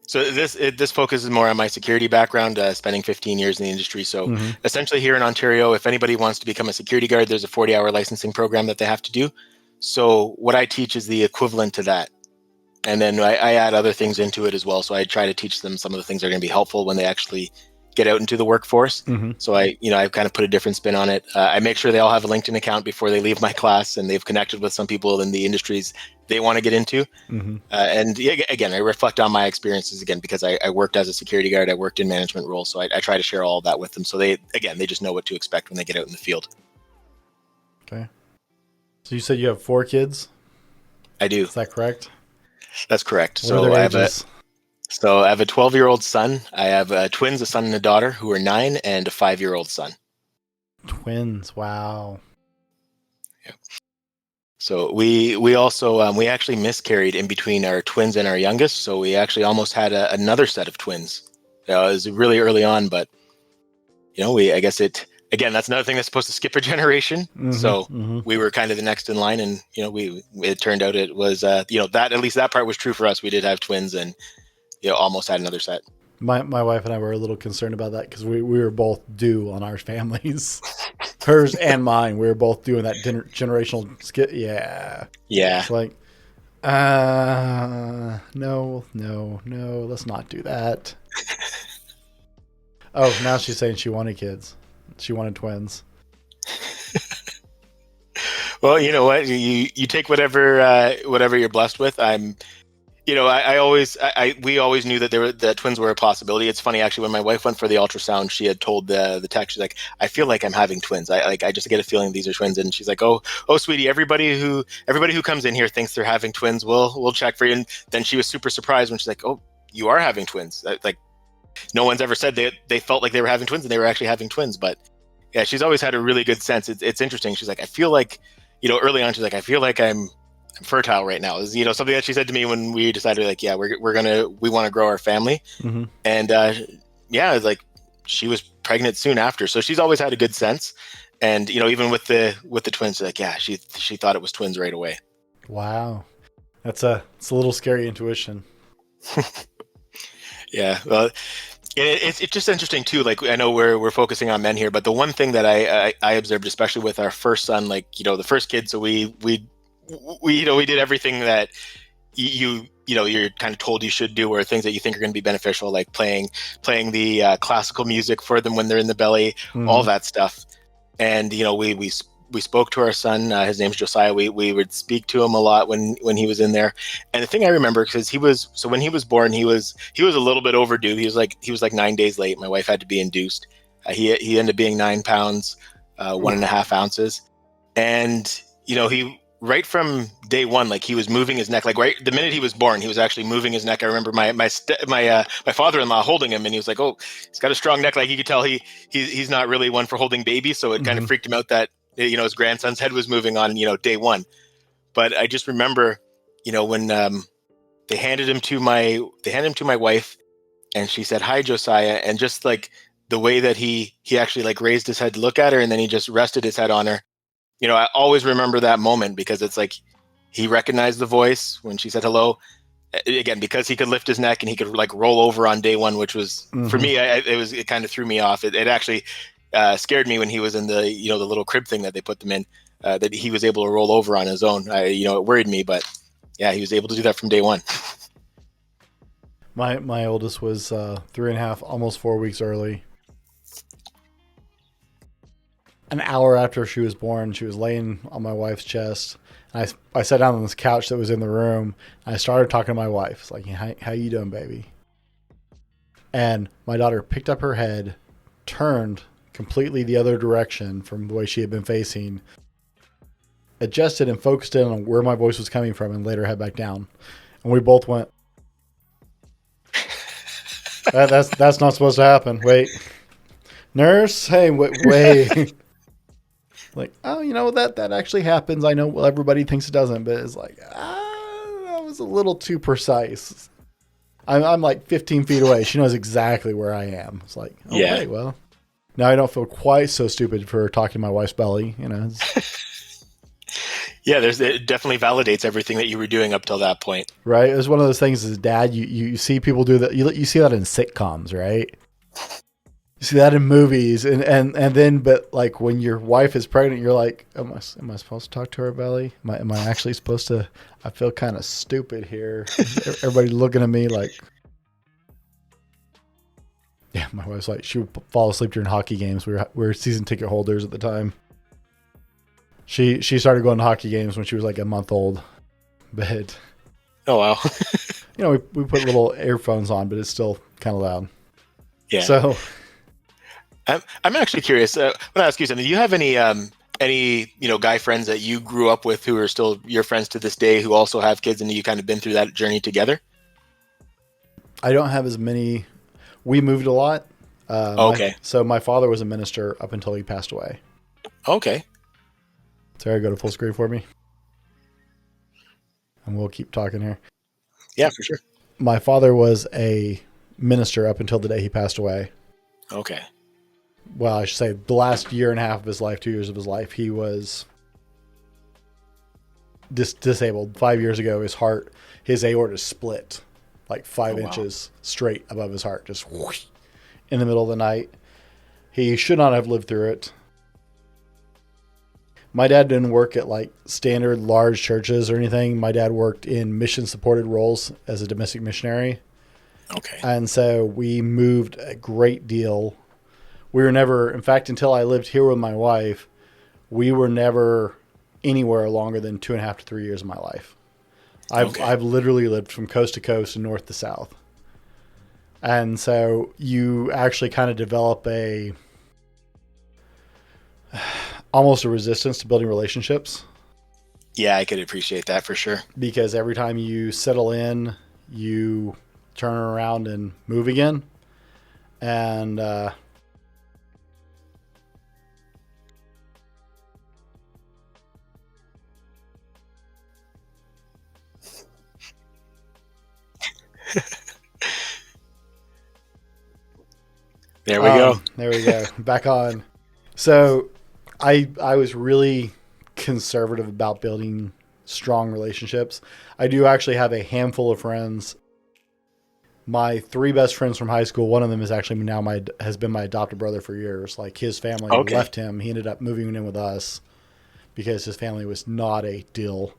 So this focuses more on my security background, spending 15 years in the industry. So Mm-hmm. essentially here in Ontario, if anybody wants to become a security guard, there's a 40-hour licensing program that they have to do. So what I teach is the equivalent to that. And then I add other things into it as well. So I try to teach them some of the things that are going to be helpful when they actually get out into the workforce. Mm-hmm. So I've kind of put a different spin on it. I make sure they all have a LinkedIn account before they leave my class, and they've connected with some people in the industries they want to get into. Mm-hmm. And again, I reflect on my experiences again, because I worked as a security guard, I worked in management roles. So I try to share all of that with them. So they just know what to expect when they get out in the field. Okay. So you said you have 4 kids? I do. Is that correct? That's correct. What are their ages? I have a 12-year-old son. I have twins, a son and a daughter, who are 9, and a 5-year-old son. Twins. Wow. Yeah. So we also we actually miscarried in between our twins and our youngest. So we actually almost had another set of twins. It was really early on, but I guess again, that's another thing that's supposed to skip a generation. Mm-hmm, So mm-hmm. we were kind of the next in line, and it turned out it was that at least that part was true for us. We did have twins, and almost had another set. My wife and I were a little concerned about that because we were both due on our families, hers and mine. We were both doing that generational skit. Yeah. It's like, no, let's not do that. Oh, now she's saying she wanted kids. She wanted twins. Well, you know what? You take whatever you're blessed with. I'm we always knew that that twins were a possibility. It's funny actually, when my wife went for the ultrasound, she had told the tech, she's like, I feel like I'm having twins. I just get a feeling these are twins. And she's like, oh, sweetie, everybody who comes in here thinks they're having twins. We'll check for you. And then she was super surprised when she's like, oh, you are having twins. Like, no one's ever said they felt like they were having twins and they were actually having twins. But yeah, she's always had a really good sense. It's interesting. She's like, I feel like, early on, she's like, I feel like I'm fertile right now. Is something that she said to me when we decided, like, yeah, we want to grow our family. Mm-hmm. And yeah, like, she was pregnant soon after, so she's always had a good sense. And even with the twins, like, yeah, she thought it was twins right away. Wow, it's a little scary intuition. Yeah, well, it's just interesting too. Like, I know we're focusing on men here, but the one thing that I observed, especially with our first son, like, the first kid, so we did everything that you're kind of told you should do, or things that you think are going to be beneficial, like playing the classical music for them when they're in the belly, all that stuff. And we spoke to our son. His name's Josiah. We would speak to him a lot when he was in there. And the thing I remember, because when he was born, he was a little bit overdue. He was like 9 days late. My wife had to be induced. He ended up being 9 pounds, 1.5 ounces, and he. Right from day one, like, he was moving his neck. Like, right the minute he was born, he was actually moving his neck. I remember my father-in-law holding him, and he was like, "Oh, he's got a strong neck." Like, you could tell he's not really one for holding babies, so it kind of freaked him out that his grandson's head was moving on day one. But I just remember when they handed him to my wife, and she said, "Hi, Josiah," and just like the way that he actually like raised his head to look at her, and then he just rested his head on her. I always remember that moment, because it's like he recognized the voice when she said hello. Again, because he could lift his neck and he could like roll over on day one, which was for me, it kind of threw me off. It actually scared me when he was in the the little crib thing that they put them in, that he was able to roll over on his own. It worried me, but yeah, he was able to do that from day one. My oldest was 3.5, almost 4 weeks early. An hour after she was born, she was laying on my wife's chest. I sat down on this couch that was in the room. And I started talking to my wife. It's like, how you doing, baby? And my daughter picked up her head, turned completely the other direction from the way she had been facing, adjusted and focused in on where my voice was coming from, and laid her head back down. And we both went, that's not supposed to happen. Wait. Nurse, hey, wait. Like, oh, that actually happens. I know everybody thinks it doesn't, but it's like, that was a little too precise. I'm like 15 feet away. She knows exactly where I am. It's like, okay, yeah. Well, now I don't feel quite so stupid for talking to my wife's belly, Yeah, it definitely validates everything that you were doing up till that point. Right. It was one of those things as a dad, you see people do that. You see that in sitcoms, right? You see that in movies, and then, but like when your wife is pregnant, you're like, am I supposed to talk to her belly? Am I actually supposed to? I feel kind of stupid here. Everybody looking at me like, yeah. My wife's like, she would fall asleep during hockey games. We were season ticket holders at the time. She started going to hockey games when she was like a month old, but oh wow, we put little earphones on, but it's still kind of loud. Yeah. So. I'm actually curious. I want to ask you something. Do you have any guy friends that you grew up with who are still your friends to this day, who also have kids, and you kind of been through that journey together? I don't have as many. We moved a lot. Okay. So my father was a minister up until he passed away. Okay. Sarah, go to full screen for me, and we'll keep talking here. Yeah, for sure. My father was a minister up until the day he passed away. Okay. Well, I should say the last year and a half of his life, 2 years of his life, he was disabled. 5 years ago, his aorta split like 5 inches straight above his heart, just whoosh, in the middle of the night. He should not have lived through it. My dad didn't work at like standard large churches or anything. My dad worked in mission supported roles as a domestic missionary. Okay. And so we moved a great deal. We were never, in fact, until I lived here with my wife, we were never anywhere longer than 2.5 to 3 years of my life. I've literally lived from coast to coast and north to south. And so you actually kind of develop almost a resistance to building relationships. Yeah, I could appreciate that for sure. Because every time you settle in, you turn around and move again. And there we go. There we go. Back on. So I was really conservative about building strong relationships. I do actually have a handful of friends. My 3 best friends from high school, one of them is actually now has been my adopted brother for years. Like his family left him. He ended up moving in with us because his family was not a deal.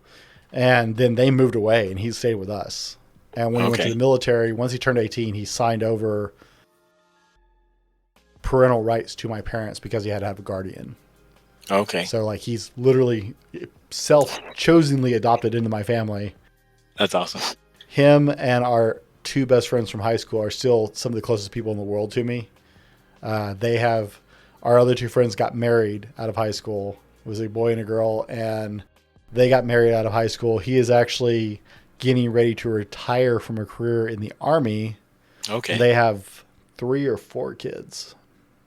And then they moved away and he stayed with us. And when he went to the military, once he turned 18, he signed over parental rights to my parents because he had to have a guardian. Okay. So like he's literally self-chosenly adopted into my family. That's awesome. Him and our 2 best friends from high school are still some of the closest people in the world to me. Our other 2 friends got married out of high school. It was a boy and a girl, and they got married out of high school. He is actually getting ready to retire from a career in the Army. Okay. They have 3 or 4 kids.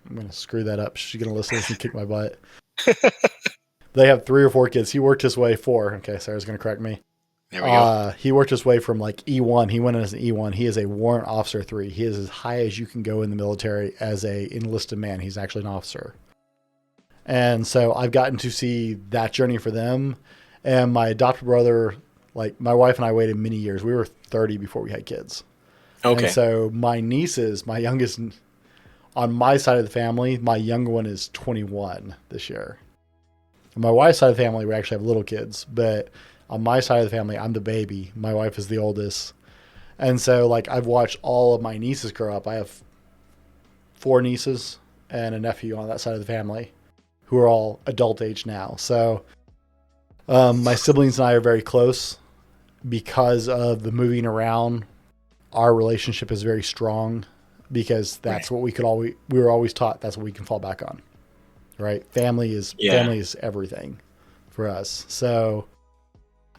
I'm going to screw that up. She's going to listen to this and kick my butt. They have 3 or 4 kids. He worked his way 4. Okay, Sarah's going to correct me. There we go. He worked his way from like E1. He went in as an E1. He is a warrant officer 3. He is as high as you can go in the military as a enlisted man. He's actually an officer. And so I've gotten to see that journey for them. And my adopted brother, like my wife and I waited many years. We were 30 before we had kids. Okay. And so my nieces, my youngest on my side of the family, my younger one is 21 this year. On my wife's side of the family, we actually have little kids, but on my side of the family, I'm the baby. My wife is the oldest. And so like I've watched all of my nieces grow up. I have 4 nieces and a nephew on that side of the family who are all adult age now. So my siblings and I are very close because of the moving around. Our relationship is very strong because that's what we were always taught. That's what we can fall back on, right? Family is everything for us. So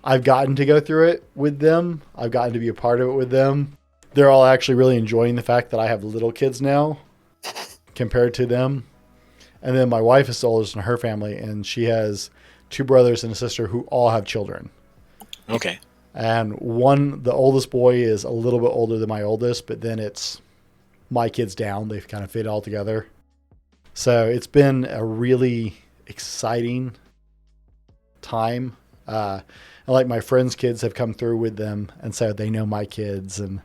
I've gotten to go through it with them. I've gotten to be a part of it with them. They're all actually really enjoying the fact that I have little kids now compared to them. And then my wife is the oldest in her family, and she has 2 brothers and a sister who all have children. Okay. And the oldest boy is a little bit older than my oldest, but then it's my kids down. They've kind of fit all together. So it's been a really exciting time. And like my friends' kids have come through with them, and so they know my kids. And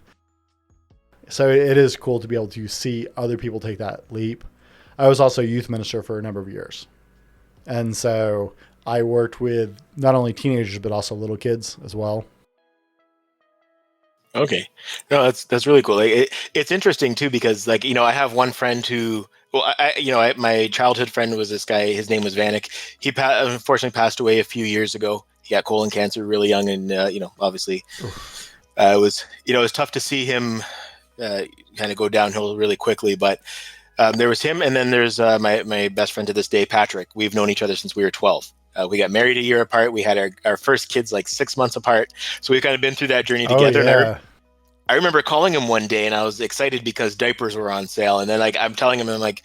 so it is cool to be able to see other people take that leap. I was also a youth minister for a number of years. And so I worked with not only teenagers, but also little kids as well. Okay. No, that's really cool. It's interesting too, because like, I have one friend who, my childhood friend was this guy. His name was Vanek. He unfortunately passed away a few years ago. He got colon cancer really young. And, obviously it was tough to see him kind of go downhill really quickly, but there was him. And then there's my best friend to this day, Patrick. We've known each other since we were 12. We got married a year apart. We had our first kids like 6 months apart. So we've kind of been through that journey together. Oh, yeah. And I remember calling him one day and I was excited because diapers were on sale. And then like I'm telling him, I'm like,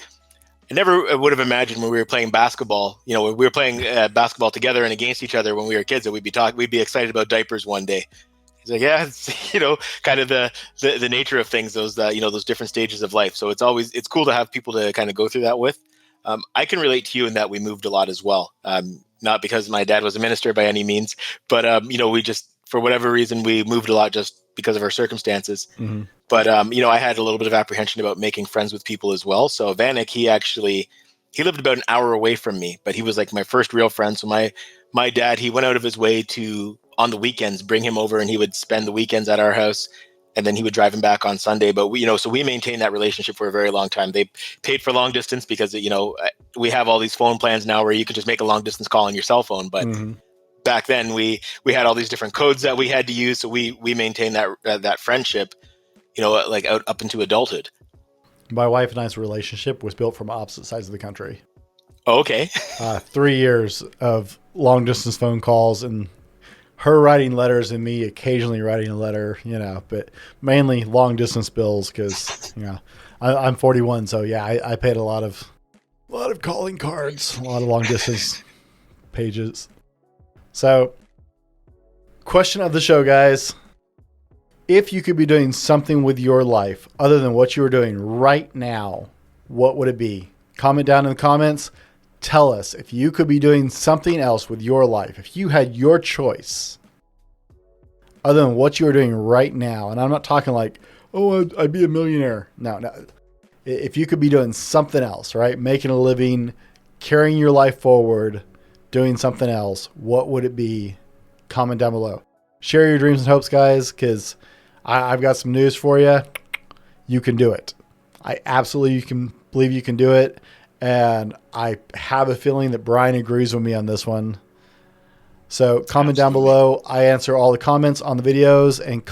I never would have imagined when we were playing basketball, when we were playing basketball together and against each other when we were kids, that we'd be excited about diapers one day. He's like, yeah, it's, kind of the nature of things, those different stages of life. So it's cool to have people to kind of go through that with. I can relate to you in that we moved a lot as well. Not because my dad was a minister by any means, but, we just, for whatever reason, we moved a lot just because of our circumstances. Mm-hmm. But, I had a little bit of apprehension about making friends with people as well. So Vanek, he lived about an hour away from me, but he was like my first real friend. So my dad, he went out of his way to, on the weekends, bring him over, and he would spend the weekends at our house. And then he would drive him back on Sunday. But so we maintained that relationship for a very long time. They paid for long distance because, we have all these phone plans now where you can just make a long distance call on your cell phone. But back then we had all these different codes that we had to use. So we maintained that friendship, like up into adulthood. My wife and I's relationship was built from opposite sides of the country. Oh, okay. 3 years of long distance phone calls and her writing letters and me occasionally writing a letter, but mainly long distance bills because, I'm 41. So yeah, I paid a lot of calling cards, a lot of long distance pages. So question of the show, guys. If you could be doing something with your life other than what you are doing right now, what would it be? Comment down in the comments. Tell us if you could be doing something else with your life. If you had your choice other than what you are doing right now. And I'm not talking like, oh, I'd be a millionaire. No. If you could be doing something else, right? Making a living, carrying your life forward, doing something else, what would it be? Comment down below. Share your dreams and hopes, guys, because I've got some news for you. You can do it. I absolutely believe you can do it. And I have a feeling that Brine agrees with me on this one. So comment down below. I answer all the comments on the videos. And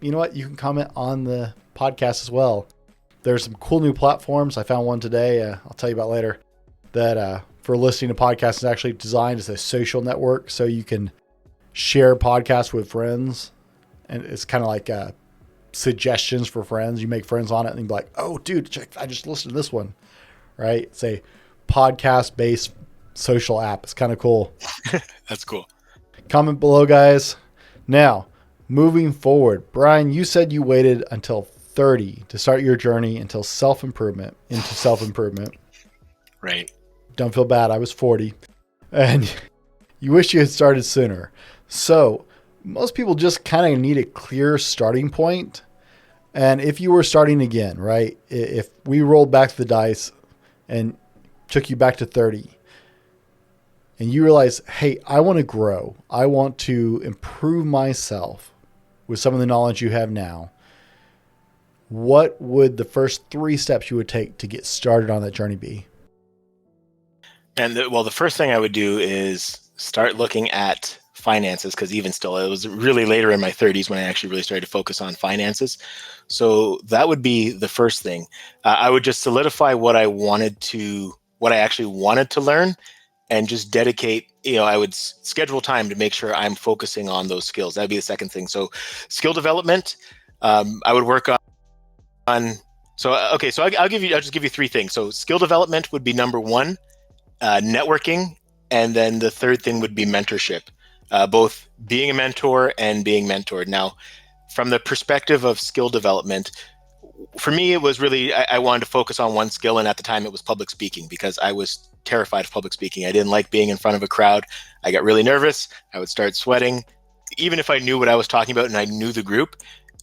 you know what? You can comment on the podcast as well. There's some cool new platforms. I found one today. I'll tell you about later. That for listening to podcasts is actually designed as a social network. So you can share podcasts with friends. And it's kind of like suggestions for friends. You make friends on it and you be like, oh, dude, check! I just listened to this one. Right? It's a podcast-based social app. It's kind of cool. That's cool. Comment below, guys. Now, moving forward, Brine, you said you waited until 30 to start your journey into self-improvement. Right. Don't feel bad. I was 40. And you wish you had started sooner. So, most people just kind of need a clear starting point. And if you were starting again, right? If we rolled back the dice and took you back to 30 and you realize, hey, I want to grow. I want to improve myself with some of the knowledge you have now. What would the first 3 steps you would take to get started on that journey be? And the first thing I would do is start looking at finances, because even still, it was really later in my 30s when I actually really started to focus on finances. So that would be the first thing. I would just solidify what I actually wanted to learn, and just dedicate, I would schedule time to make sure I'm focusing on those skills. That'd be the second thing. So skill development, I would work on. So I'll just give you 3 things. So skill development would be number 1, networking. And then the third thing would be mentorship, both being a mentor and being mentored. Now, from the perspective of skill development, for me, it was really, I wanted to focus on one skill. And at the time it was public speaking, because I was terrified of public speaking. I didn't like being in front of a crowd. I got really nervous. I would start sweating. Even if I knew what I was talking about and I knew the group,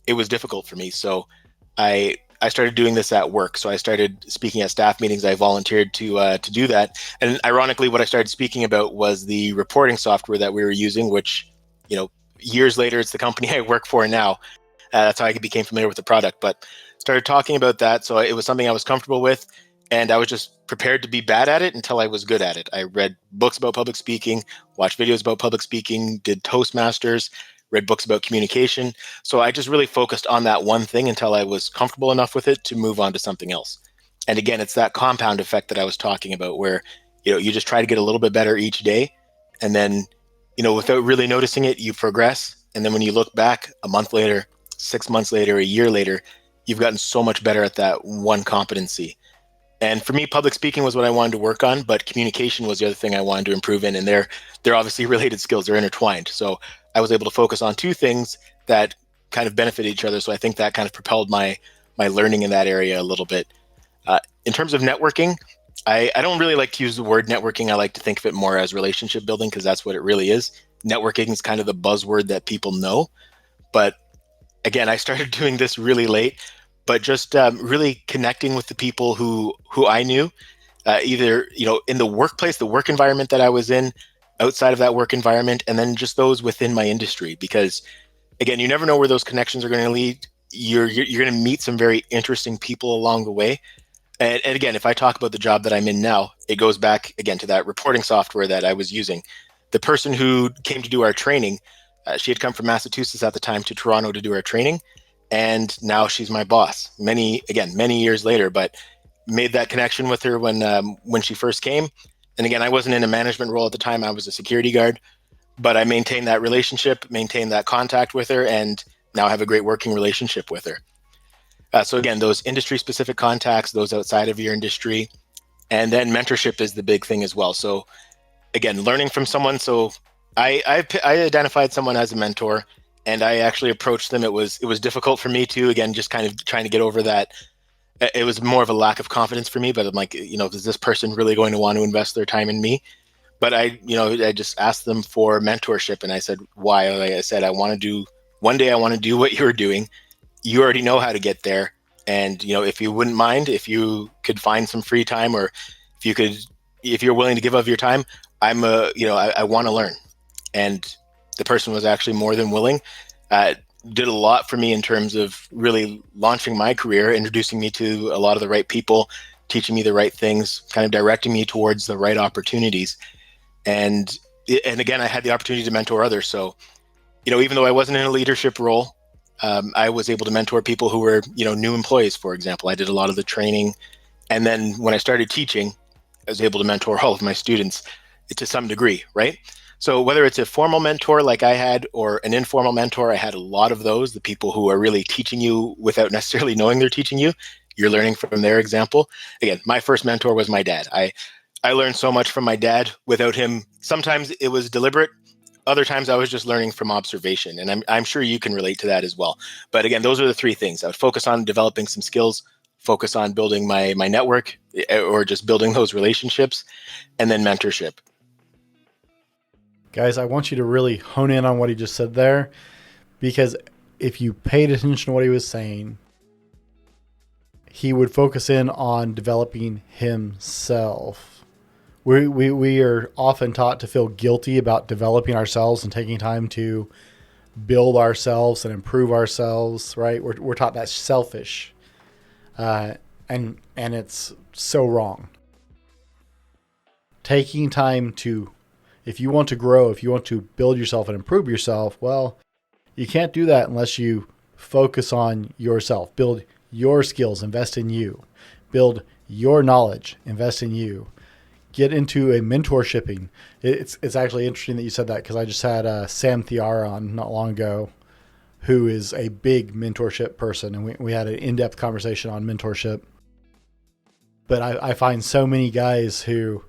it was difficult for me. So I started doing this at work. So I started speaking at staff meetings. I volunteered to do that. And ironically, what I started speaking about was the reporting software that we were using, which, years later, it's the company I work for now. That's how I became familiar with the product. But started talking about that. So it was something I was comfortable with. And I was just prepared to be bad at it until I was good at it. I read books about public speaking, watched videos about public speaking, did Toastmasters, read books about communication. So I just really focused on that one thing until I was comfortable enough with it to move on to something else. And again, it's that compound effect that I was talking about, where, you just try to get a little bit better each day. And then, without really noticing it, you progress. And then when you look back a month later, 6 months later, a year later, you've gotten so much better at that one competency. And for me, public speaking was what I wanted to work on, but communication was the other thing I wanted to improve in. And they're obviously related skills. They're intertwined. So I was able to focus on 2 things that kind of benefit each other. So I think that kind of propelled my learning in that area a little bit. In terms of networking, I don't really like to use the word networking. I like to think of it more as relationship building, because that's what it really is. Networking is kind of the buzzword that people know. But again, I started doing this really late, but just really connecting with the people who I knew, either, in the workplace, the work environment that I was in, outside of that work environment, and then just those within my industry. Because again, you never know where those connections are going to lead. You're going to meet some very interesting people along the way. And again, if I talk about the job that I'm in now, it goes back again to that reporting software that I was using. the person who came to do our training, she had come from Massachusetts at the time to Toronto to do our training. And now she's my boss many years later, but made that connection with her when she first came. And again, I wasn't in a management role at the time. I was a security guard, but I maintained that relationship, maintained that contact with her, and now have a great working relationship with her. So again, those industry specific contacts, those outside of your industry, and then mentorship is the big thing as well. So again, learning from someone. So I identified someone as a mentor, and I actually approached them. It was difficult for me too. Again, just kind of trying to get over that. It was more of a lack of confidence for me, but I'm like, is this person really going to want to invest their time in me? But I just asked them for mentorship, and I said, why? Like I said, one day I want to do what you're doing. You already know how to get there. And, if you wouldn't mind, if you could find some free time, or if you're willing to give of your time, I want to learn. And the person was actually more than willing. Did a lot for me in terms of really launching my career, introducing me to a lot of the right people, teaching me the right things, kind of directing me towards the right opportunities. And again, I had the opportunity to mentor others. So, even though I wasn't in a leadership role, I was able to mentor people who were, new employees, for example. I did a lot of the training. And then when I started teaching, I was able to mentor all of my students to some degree, right? So whether it's a formal mentor like I had or an informal mentor, I had a lot of those, the people who are really teaching you without necessarily knowing they're teaching you. You're learning from their example. Again, my first mentor was my dad. I learned so much from my dad without him. Sometimes it was deliberate. Other times I was just learning from observation. And I'm sure you can relate to that as well. But again, those are the three things. I would focus on developing some skills, focus on building my network, or just building those relationships, and then mentorship. Guys, I want you to really hone in on what he just said there, because if you paid attention to what he was saying, he would focus in on developing himself. We are often taught to feel guilty about developing ourselves and taking time to build ourselves and improve ourselves, right? We're taught that's selfish, and it's so wrong. Taking time to, if you want to grow, if you want to build yourself and improve yourself, well, you can't do that unless you focus on yourself. Build your skills, invest in you. Build your knowledge, invest in you. Get into a mentorshipping. It's actually interesting that you said that, because I just had Sam Thiara on not long ago, who is a big mentorship person, and we had an in-depth conversation on mentorship. But I find so many guys who,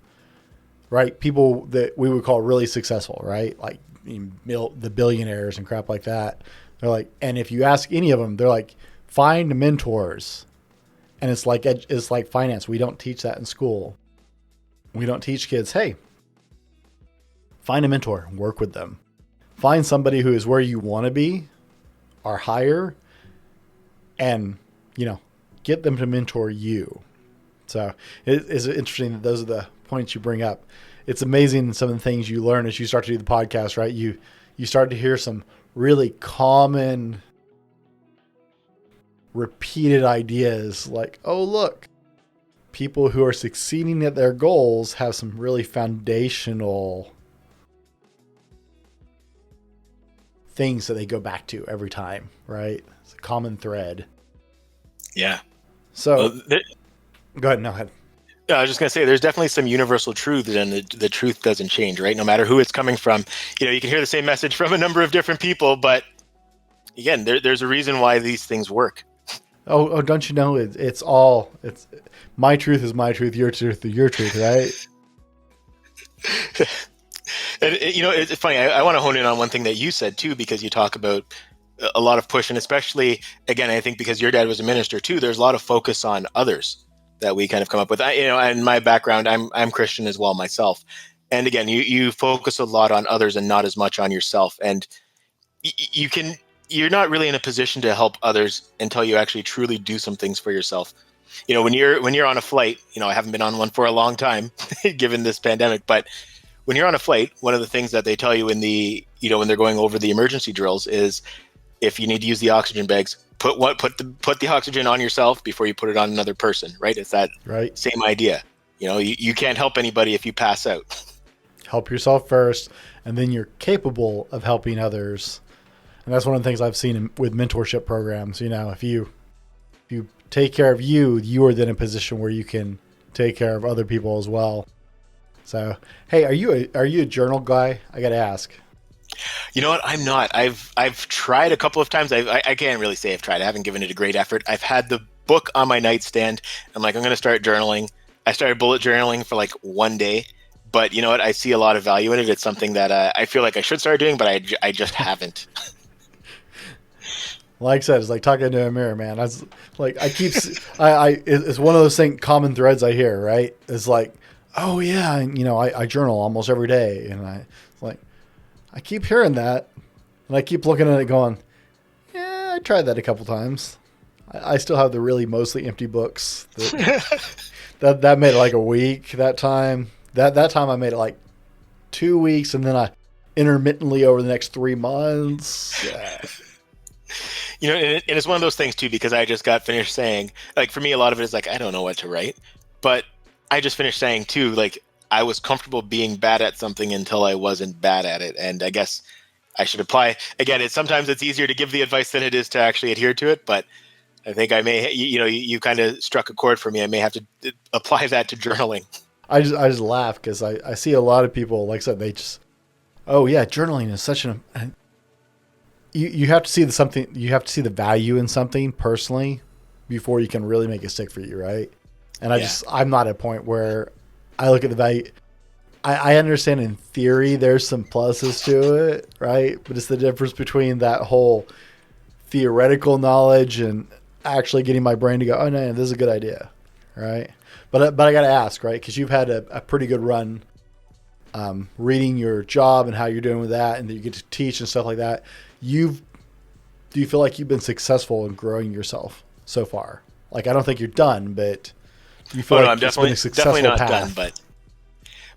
right, people that we would call really successful, right, like the billionaires and crap like that. They're like, and if you ask any of them, they're like, find mentors. And it's like finance. We don't teach that in school. We don't teach kids, hey, find a mentor, work with them. Find somebody who is where you want to be or higher, and, get them to mentor you. So it's interesting that those are the points you bring up. It's amazing some of the things you learn as you start to do the podcast, right? You start to hear some really common repeated ideas like, oh, look, people who are succeeding at their goals have some really foundational things that they go back to every time, right? It's a common thread. Yeah. So go ahead. No, ahead. I was just going to say, there's definitely some universal truth, and the truth doesn't change, right? No matter who it's coming from. You can hear the same message from a number of different people, but again, there's a reason why these things work. Oh, don't you know? It's my truth is my truth, your truth is your truth, right? And it's funny. I want to hone in on one thing that you said too, because you talk about a lot of push, and especially, again, I think because your dad was a minister too, there's a lot of focus on others that we kind of come up with. And my background, I'm Christian as well myself. And again, you focus a lot on others and not as much on yourself. And you're not really in a position to help others until you actually truly do some things for yourself. When you're on a flight, I haven't been on one for a long time given this pandemic, but when you're on a flight, one of the things that they tell you when they're going over the emergency drills is, if you need to use the oxygen bags, put the oxygen on yourself before you put it on another person, right? It's that same idea. You can't help anybody if you pass out. help yourself first, and then you're capable of helping others. And that's one of the things I've seen with mentorship programs. If you take care of you, you are then in a position where you can take care of other people as well. So, hey, are you a journal guy? I got to ask. You know what? I'm not. I've tried a couple of times. I can't really say I've tried. I haven't given it a great effort. I've had the book on my nightstand. I'm like, I'm going to start journaling. I started bullet journaling for like one day. But you know what? I see a lot of value in it. It's something that I feel like I should start doing, but I just haven't. Like I said, it's like talking to a mirror, man. It's one of those common threads I hear, right? It's like, oh yeah, I journal almost every day, and I keep hearing that, and I keep looking at it going, yeah, I tried that a couple times. I still have the really mostly empty books. That made it like a week that time. That time I made it like 2 weeks, and then I intermittently over the next 3 months. Yeah. And it's one of those things too, because I just got finished saying, like, for me, a lot of it is like, I don't know what to write, but I just finished saying too, like, I was comfortable being bad at something until I wasn't bad at it. And I guess I should apply again. Sometimes it's easier to give the advice than it is to actually adhere to it. But I think I may, you kind of struck a chord for me. I may have to apply that to journaling. I just laugh because I see a lot of people, like I said, they just, oh yeah, journaling is such you have to see the value in something personally before you can really make it stick for you, right? And I'm not at a point where I look at the value. I understand in theory there's some pluses to it, right? But it's the difference between that whole theoretical knowledge and actually getting my brain to go, oh no, this is a good idea, right? But I got to ask, right? Because you've had a pretty good run reading your job and how you're doing with that, and that you get to teach and stuff like that. Do you feel like you've been successful in growing yourself so far? Like, I don't think you're done, but do you feel like I'm definitely not path? Done,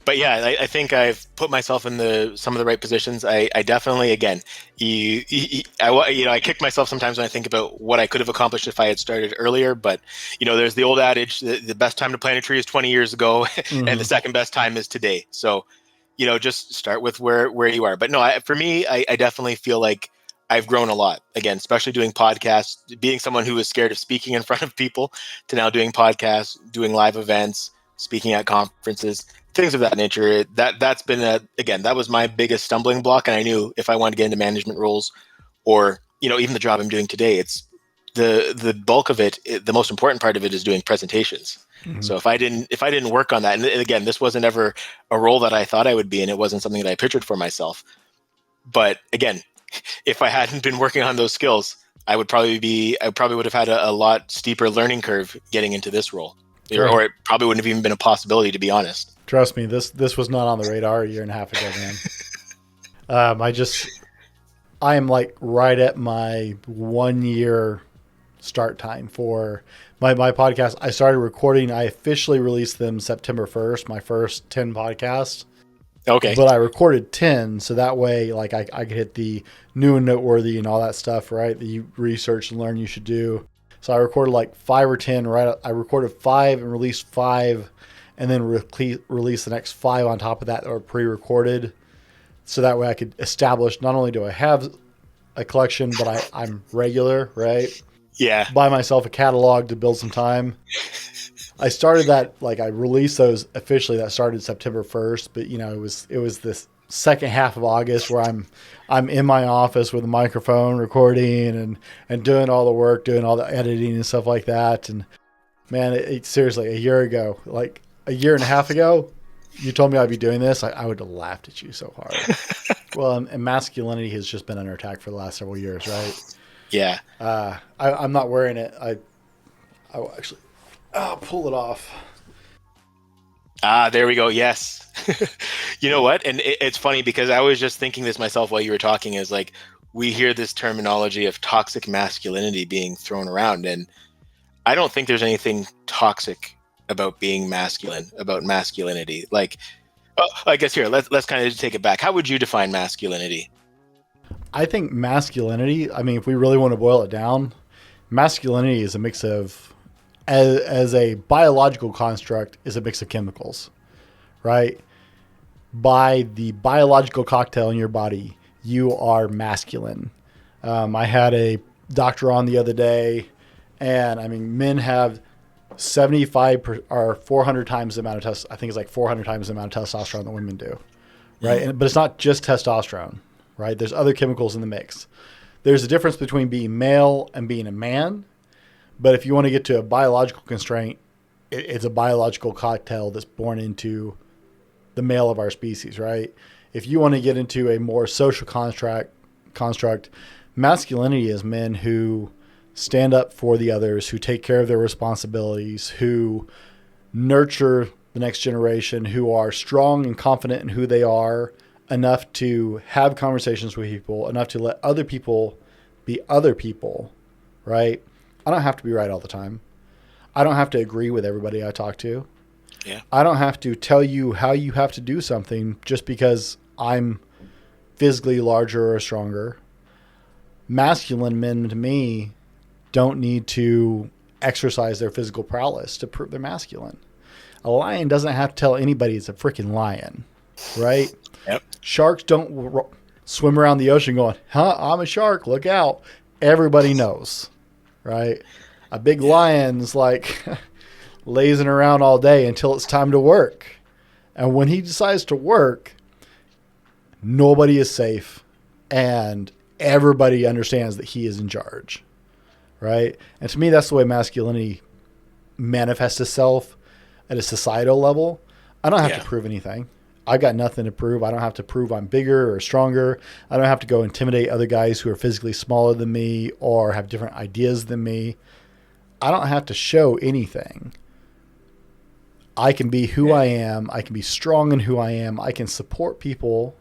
but yeah, I think I've put myself in some of the right positions. I definitely, again, I kick myself sometimes when I think about what I could have accomplished if I had started earlier. But there's the old adage: the best time to plant a tree is 20 years ago, Mm-hmm. and the second best time is today. So, just start with where you are. But no, for me, I definitely feel like I've grown a lot. Again, especially doing podcasts, being someone who was scared of speaking in front of people, to now doing podcasts, doing live events, speaking at conferences, things of that nature. That's been that was my biggest stumbling block. And I knew if I wanted to get into management roles, or even the job I'm doing today, it's the bulk of it. The most important part of it is doing presentations. Mm-hmm. So if I didn't work on that, and again, this wasn't ever a role that I thought I would be in. It wasn't something that I pictured for myself. But again, if I hadn't been working on those skills, I probably would have had a lot steeper learning curve getting into this role, or it probably wouldn't have even been a possibility, to be honest. Trust me, this was not on the radar a year and a half ago, man. I am like right at my 1 year start time for my podcast. I started recording. I officially released them September 1st, my first 10 podcasts. Okay. But I recorded 10, so that way, like, I could hit the new and noteworthy and all that stuff, right, that you research and learn you should do. So I recorded like 5 or 10, right? I recorded 5 and released 5, and then released the next 5 on top of that were pre-recorded. So that way I could establish, not only do I have a collection, but I'm regular, right? Yeah. Buy myself a catalog to build some time. I started that, like, I released those officially. That started September 1st, but it was this second half of August where I'm in my office with a microphone recording and doing all the work, doing all the editing and stuff like that. And man, it seriously, a year ago, like a year and a half ago, you told me I'd be doing this, I would have laughed at you so hard. Well, and masculinity has just been under attack for the last several years, right? Yeah. I'm not wearing it. I will actually pull it off. There we go. Yes. You know what? And it's funny because I was just thinking this myself while you were talking, is like, we hear this terminology of toxic masculinity being thrown around. And I don't think there's anything toxic about being masculine, about masculinity. Like, I guess here, let's kind of take it back. How would you define masculinity? I think masculinity, I mean, if we really want to boil it down, masculinity is a mix of, as a biological construct, is a mix of chemicals, right? by the biological cocktail in your body, you are masculine. I had a doctor on the other day, and I mean, men have 400 times the amount of I think it's like 400 times the amount of testosterone that women do, right? But it's not just testosterone, right? There's other chemicals in the mix. There's a difference between being male and being a man, but if you want to get to a biological constraint, it's a biological cocktail that's born into the male of our species, right? If you want to get into a more social construct, masculinity is men who stand up for the others, who take care of their responsibilities, who nurture the next generation, who are strong and confident in who they are, enough to have conversations with people, enough to let other people be other people, right? I don't have to be right all the time. I don't have to agree with everybody I talk to. Yeah. I don't have to tell you how you have to do something just because I'm physically larger or stronger. Masculine men, to me, don't need to exercise their physical prowess to prove they're masculine. A lion doesn't have to tell anybody it's a freaking lion, right? Yep. Sharks don't swim around the ocean going, I'm a shark, look out. Everybody knows, right? A big lion's like lazing around all day until it's time to work. And when he decides to work, nobody is safe and everybody understands that he is in charge, right? And to me, that's the way masculinity manifests itself at a societal level. I don't have to prove anything. I got nothing to prove. I don't have to prove I'm bigger or stronger. I don't have to go intimidate other guys who are physically smaller than me or have different ideas than me. I don't have to show anything. I can be who I am. I can be strong in who I am. I can support people.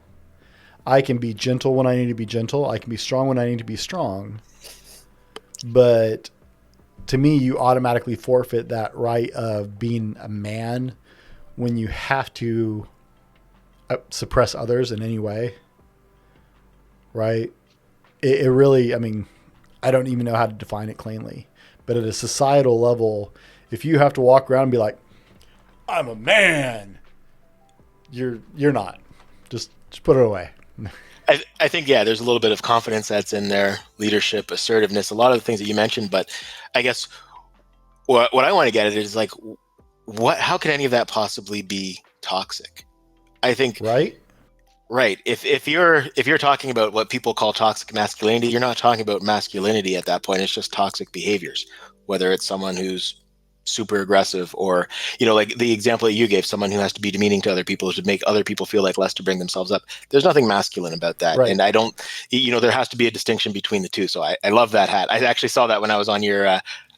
I can be gentle when I need to be gentle. I can be strong when I need to be strong. But to me, you automatically forfeit that right of being a man when you have to suppress others in any way, right? It really, I mean, I don't even know how to define it cleanly, but at a societal level, if you have to walk around and be like, I'm a man, you're not. Just put it away. I think, there's a little bit of confidence that's in there, leadership, assertiveness, a lot of the things that you mentioned, but I guess what I want to get at is like, how could any of that possibly be toxic? I think right. If you're talking about what people call toxic masculinity, you're not talking about masculinity at that point. It's just toxic behaviors, whether it's someone who's super aggressive or, like the example that you gave, someone who has to be demeaning to other people to make other people feel like less to bring themselves up. There's nothing masculine about that. Right. And I don't, there has to be a distinction between the two. So I love that hat. I actually saw that when I was on your,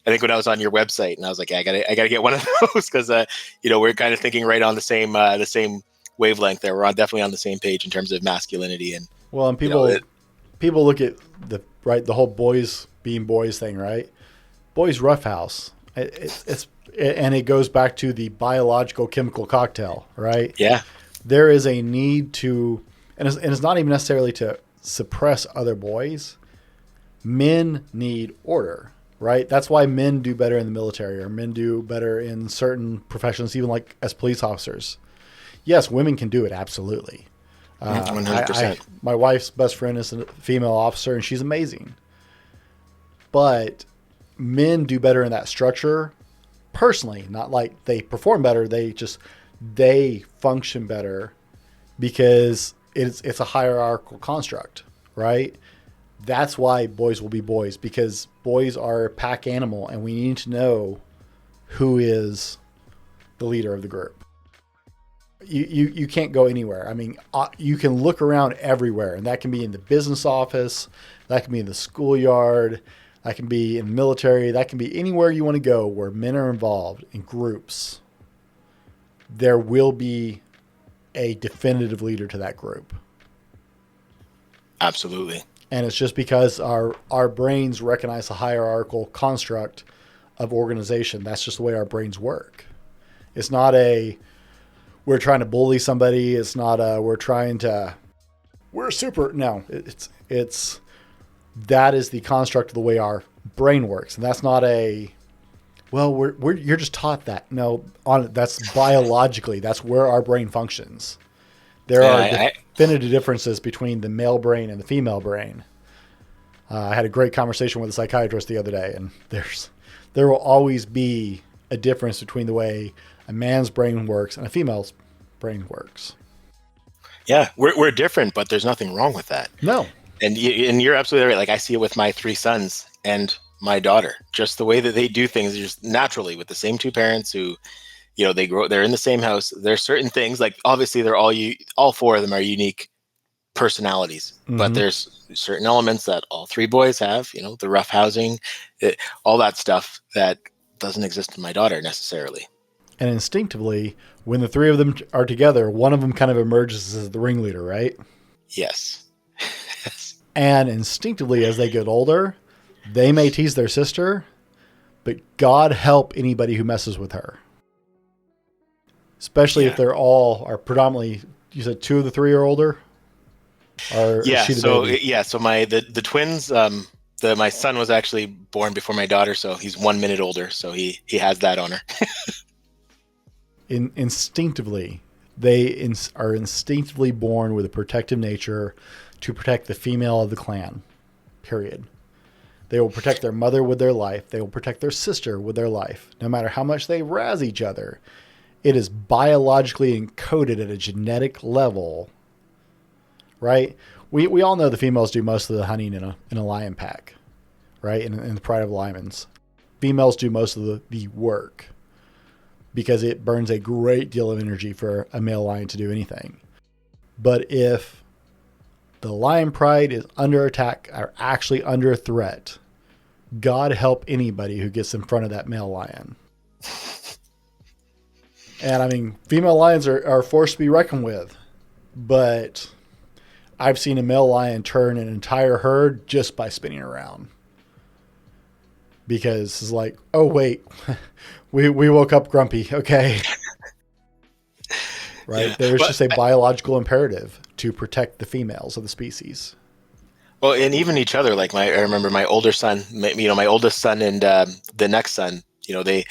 when I was on your website, and I was like, I gotta get one of those because, we're kind of thinking right on the same wavelength there. We're definitely on the same page in terms of masculinity and people look at the whole boys being boys thing, right? Boys roughhouse. And it goes back to the biological chemical cocktail, right? Yeah. There is a need to, and it's not even necessarily to suppress other boys. Men need order, right? That's why men do better in the military or men do better in certain professions, even like as police officers. Yes, women can do it, absolutely. 100%. My wife's best friend is a female officer, and she's amazing. But men do better in that structure personally, not like they perform better. They function better because it's a hierarchical construct, right? That's why boys will be boys, because boys are a pack animal, and we need to know who is the leader of the group. You can't go anywhere. I mean, you can look around everywhere, and that can be in the business office, that can be in the schoolyard, that can be in the military, that can be anywhere you want to go where men are involved in groups. There will be a definitive leader to that group. Absolutely. And it's just because our brains recognize the hierarchical construct of organization. That's just the way our brains work. It's not we're trying to bully somebody. It's not we're super. No, it's that is the construct of the way our brain works. And that's not you're just taught that. No, that's biologically, that's where our brain functions. There Yeah, are definitive differences between the male brain and the female brain. I had a great conversation with a psychiatrist the other day, and there will always be a difference between the way a man's brain works and a female's brain works. Yeah, we're different, but there's nothing wrong with that. No. And you're absolutely right. Like, I see it with my 3 sons and my daughter. Just the way that they do things, just naturally, with the same 2 parents who, they're in the same house. There's certain things, like, obviously all 4 of them are unique personalities, but there's certain elements that all 3 boys have, the rough housing, all that stuff that doesn't exist in my daughter necessarily. And instinctively, when the 3 of them are together, one of them kind of emerges as the ringleader, right? Yes. And instinctively, as they get older, they may tease their sister, but God help anybody who messes with her. Especially if they're are predominantly, you said 2 of the 3 are older? Or yeah. Is she the So baby? So the twins, my son was actually born before my daughter, so he's 1 minute older. So he has that honor. Instinctively, they are instinctively born with a protective nature to protect the female of the clan, period. They will protect their mother with their life. They will protect their sister with their life. No matter how much they razz each other, it is biologically encoded at a genetic level, right? We all know the females do most of the hunting in a lion pack, right? In the pride of lions. Females do most of the work because it burns a great deal of energy for a male lion to do anything. But if the lion pride is under attack or actually under threat, God help anybody who gets in front of that male lion. And I mean, female lions are forced to be reckoned with, but I've seen a male lion turn an entire herd just by spinning around. Because it's like, oh wait, we woke up grumpy, okay. Right? Yeah, There's just a biological imperative to protect the females of the species. Well, and even each other. Like, I remember my older son, my oldest son and the next son. They,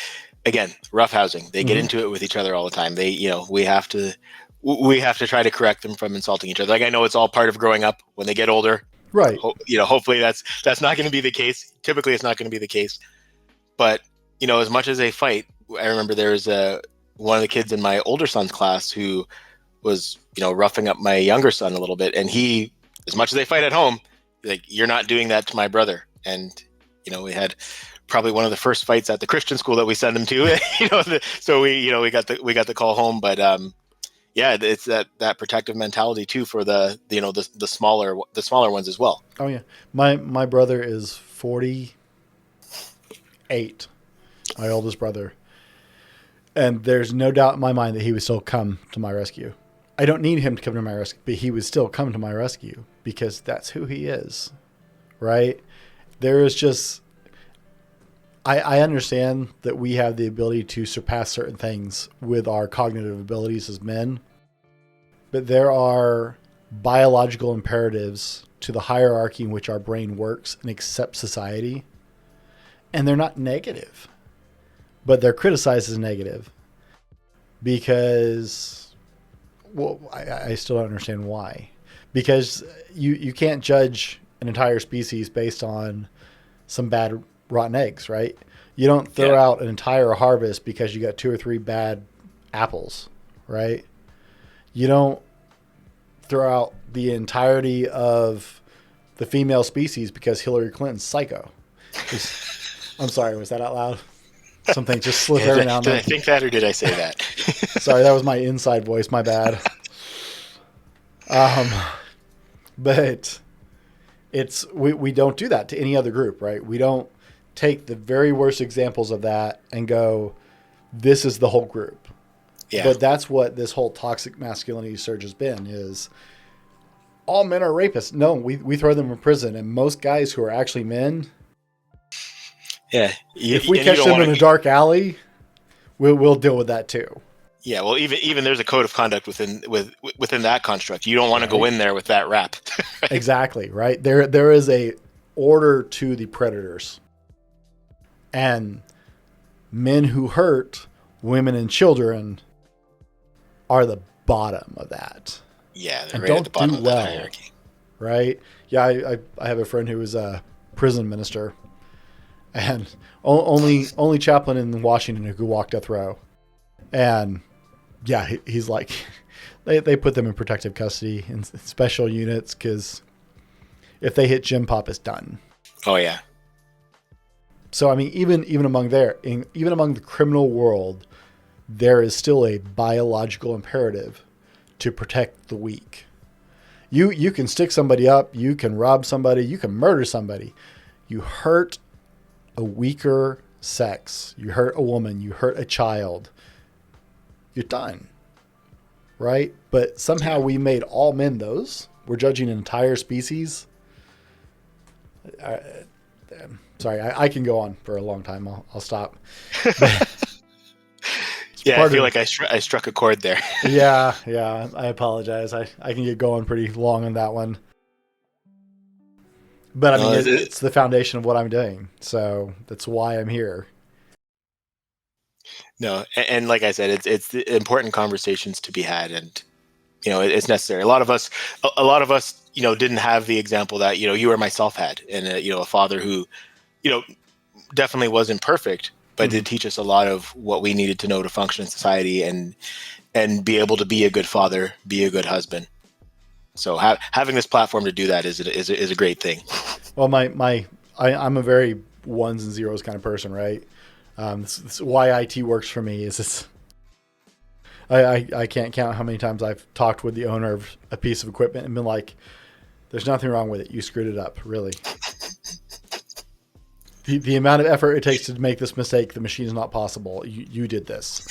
again, rough housing. They get into it with each other all the time. They, we have to try to correct them from insulting each other. Like, I know it's all part of growing up. When they get older, Right? Hopefully that's not going to be the case. Typically, it's not going to be the case. But as much as they fight, I remember there was one of the kids in my older son's class who was, roughing up my younger son a little bit. And he, as much as they fight at home, like, you're not doing that to my brother. And, we had probably one of the first fights at the Christian school that we sent him to, so we got the call home. But, it's that protective mentality too for the smaller ones as well. Oh yeah. My brother is 48, my oldest brother. And there's no doubt in my mind that he would still come to my rescue. I don't need him to come to my rescue, but he would still come to my rescue because that's who he is, right? There is just, I understand that we have the ability to surpass certain things with our cognitive abilities as men, but there are biological imperatives to the hierarchy in which our brain works and accepts society, and they're not negative, but they're criticized as negative because, well, I still don't understand why. Because you can't judge an entire species based on some bad rotten eggs, right? You don't throw out an entire harvest because you got 2 or 3 bad apples, right? You don't throw out the entirety of the female species because Hillary Clinton's psycho. I'm sorry, was that out loud? Something just slipped every now and then. Did I think that, or did I say that? Sorry, that was my inside voice. My bad. But we don't do that to any other group, right? We don't take the very worst examples of that and go, this is the whole group. Yeah. But that's what this whole toxic masculinity surge has been, is all men are rapists. No, we throw them in prison. And most guys who are actually men, if we catch them in a dark alley, we'll deal with that too. Yeah, well, even there's a code of conduct within that construct. You don't want to go in there with that rap. Right? Exactly, right? There is a order to the predators. And men who hurt women and children are the bottom of that. Yeah, they're and right at the don't bottom do of that well, hierarchy. right? Yeah, I have a friend who was a prison minister, and only chaplain in Washington who could walk death row. And yeah, he's like, they put them in protective custody in special units because if they hit Jim Pop, it's done. Oh yeah. So I mean, even among the criminal world, there is still a biological imperative to protect the weak. You can stick somebody up, you can rob somebody, you can murder somebody. You hurt a weaker sex, you hurt a woman, you hurt a child, you're done. Right? But somehow we made all men those. We're judging an entire species. Sorry, I can go on for a long time. I'll stop. Yeah, I feel like I struck a chord there. Yeah, I apologize. I can get going pretty long on that one. But I mean, it's the foundation of what I'm doing. So that's why I'm here. No, and like I said, it's the important conversations to be had, and it's necessary. A lot of us, didn't have the example that you or myself had, and a father who, definitely wasn't perfect, but did teach us a lot of what we needed to know to function in society and be able to be a good father, be a good husband. So having this platform to do that is a great thing. Well, I'm a very ones and zeros kind of person, right? This is why IT works for me. I can't count how many times I've talked with the owner of a piece of equipment and been like, "There's nothing wrong with it. You screwed it up, really." The amount of effort it takes to make this mistake, the machine is not possible. You did this,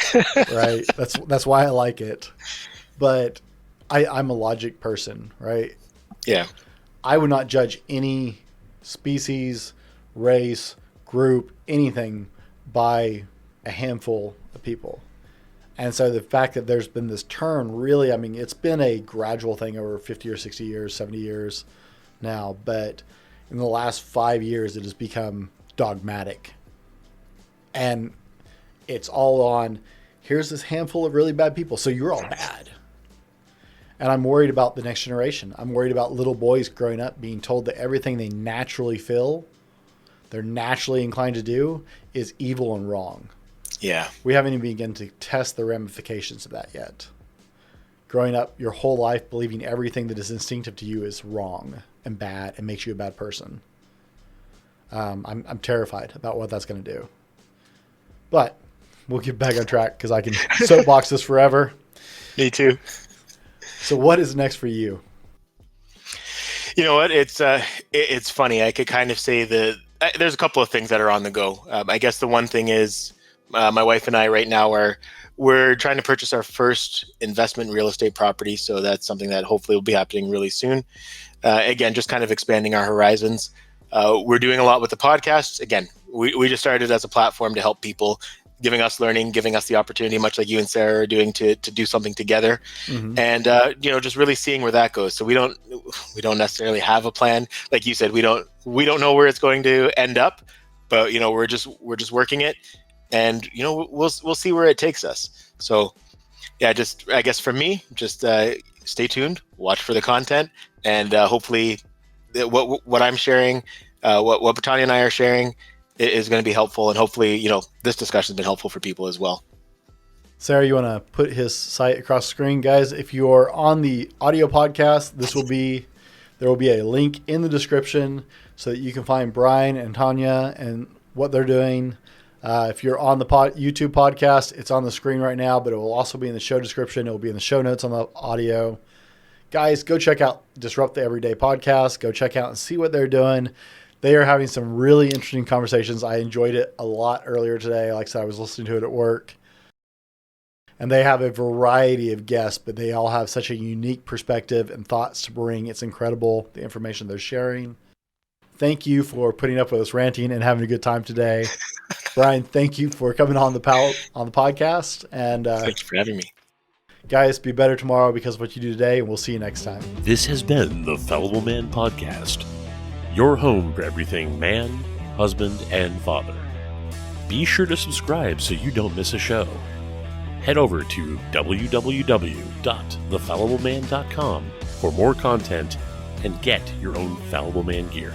right? That's why I like it. But I'm a logic person, right? Yeah. I would not judge any species, race, group, anything by a handful of people. And so the fact that there's been this turn, really, I mean, it's been a gradual thing over 50 or 60 years, 70 years now. But in the last 5 years, it has become dogmatic. And it's all on, here's this handful of really bad people, so you're all bad. And I'm worried about the next generation. I'm worried about little boys growing up being told that everything they naturally feel, they're naturally inclined to do, is evil and wrong. Yeah. We haven't even begun to test the ramifications of that yet. Growing up your whole life believing everything that is instinctive to you is wrong and bad and makes you a bad person. I'm terrified about what that's going to do. But we'll get back on track because I can soapbox this forever. Me too. So what is next for you? You know what? It's funny. I could kind of say that there's a couple of things that are on the go. I guess the one thing is my wife and I right now we're trying to purchase our first investment real estate property. So that's something that hopefully will be happening really soon. Again, just kind of expanding our horizons. We're doing a lot with the podcasts. Again, we just started as a platform to help people, giving us learning, giving us the opportunity, much like you and Sarah are doing, to do something together. Mm-hmm. And just really seeing where that goes. So we don't necessarily have a plan. Like you said, we don't know where it's going to end up, but we're just working it, and we'll see where it takes us. So yeah, just I guess for me, just stay tuned, watch for the content, and hopefully what I'm sharing, what Tanya and I are sharing is going to be helpful, and hopefully this discussion has been helpful for people as well. Sarah, you want to put his site across the screen? Guys, if you're on the audio podcast, there will be a link in the description so that you can find Brine and Tanya and what they're doing. If you're on the YouTube podcast, it's on the screen right now, but it will also be in the show description. It will be in the show notes on the audio. Guys, go check out Disrupt the Everyday podcast. Go check out and see what they're doing. They are having some really interesting conversations. I enjoyed it a lot earlier today. Like I said, I was listening to it at work. And they have a variety of guests, but they all have such a unique perspective and thoughts to bring. It's incredible, the information they're sharing. Thank you for putting up with us ranting and having a good time today. Brine, thank you for coming on the podcast. And thank you for having me. Guys, be better tomorrow because of what you do today, and we'll see you next time. This has been the Fallible Man Podcast, your home for everything man, husband, and father. Be sure to subscribe so you don't miss a show. head over to www.thefallibleman.com for more content and get your own Fallible Man gear.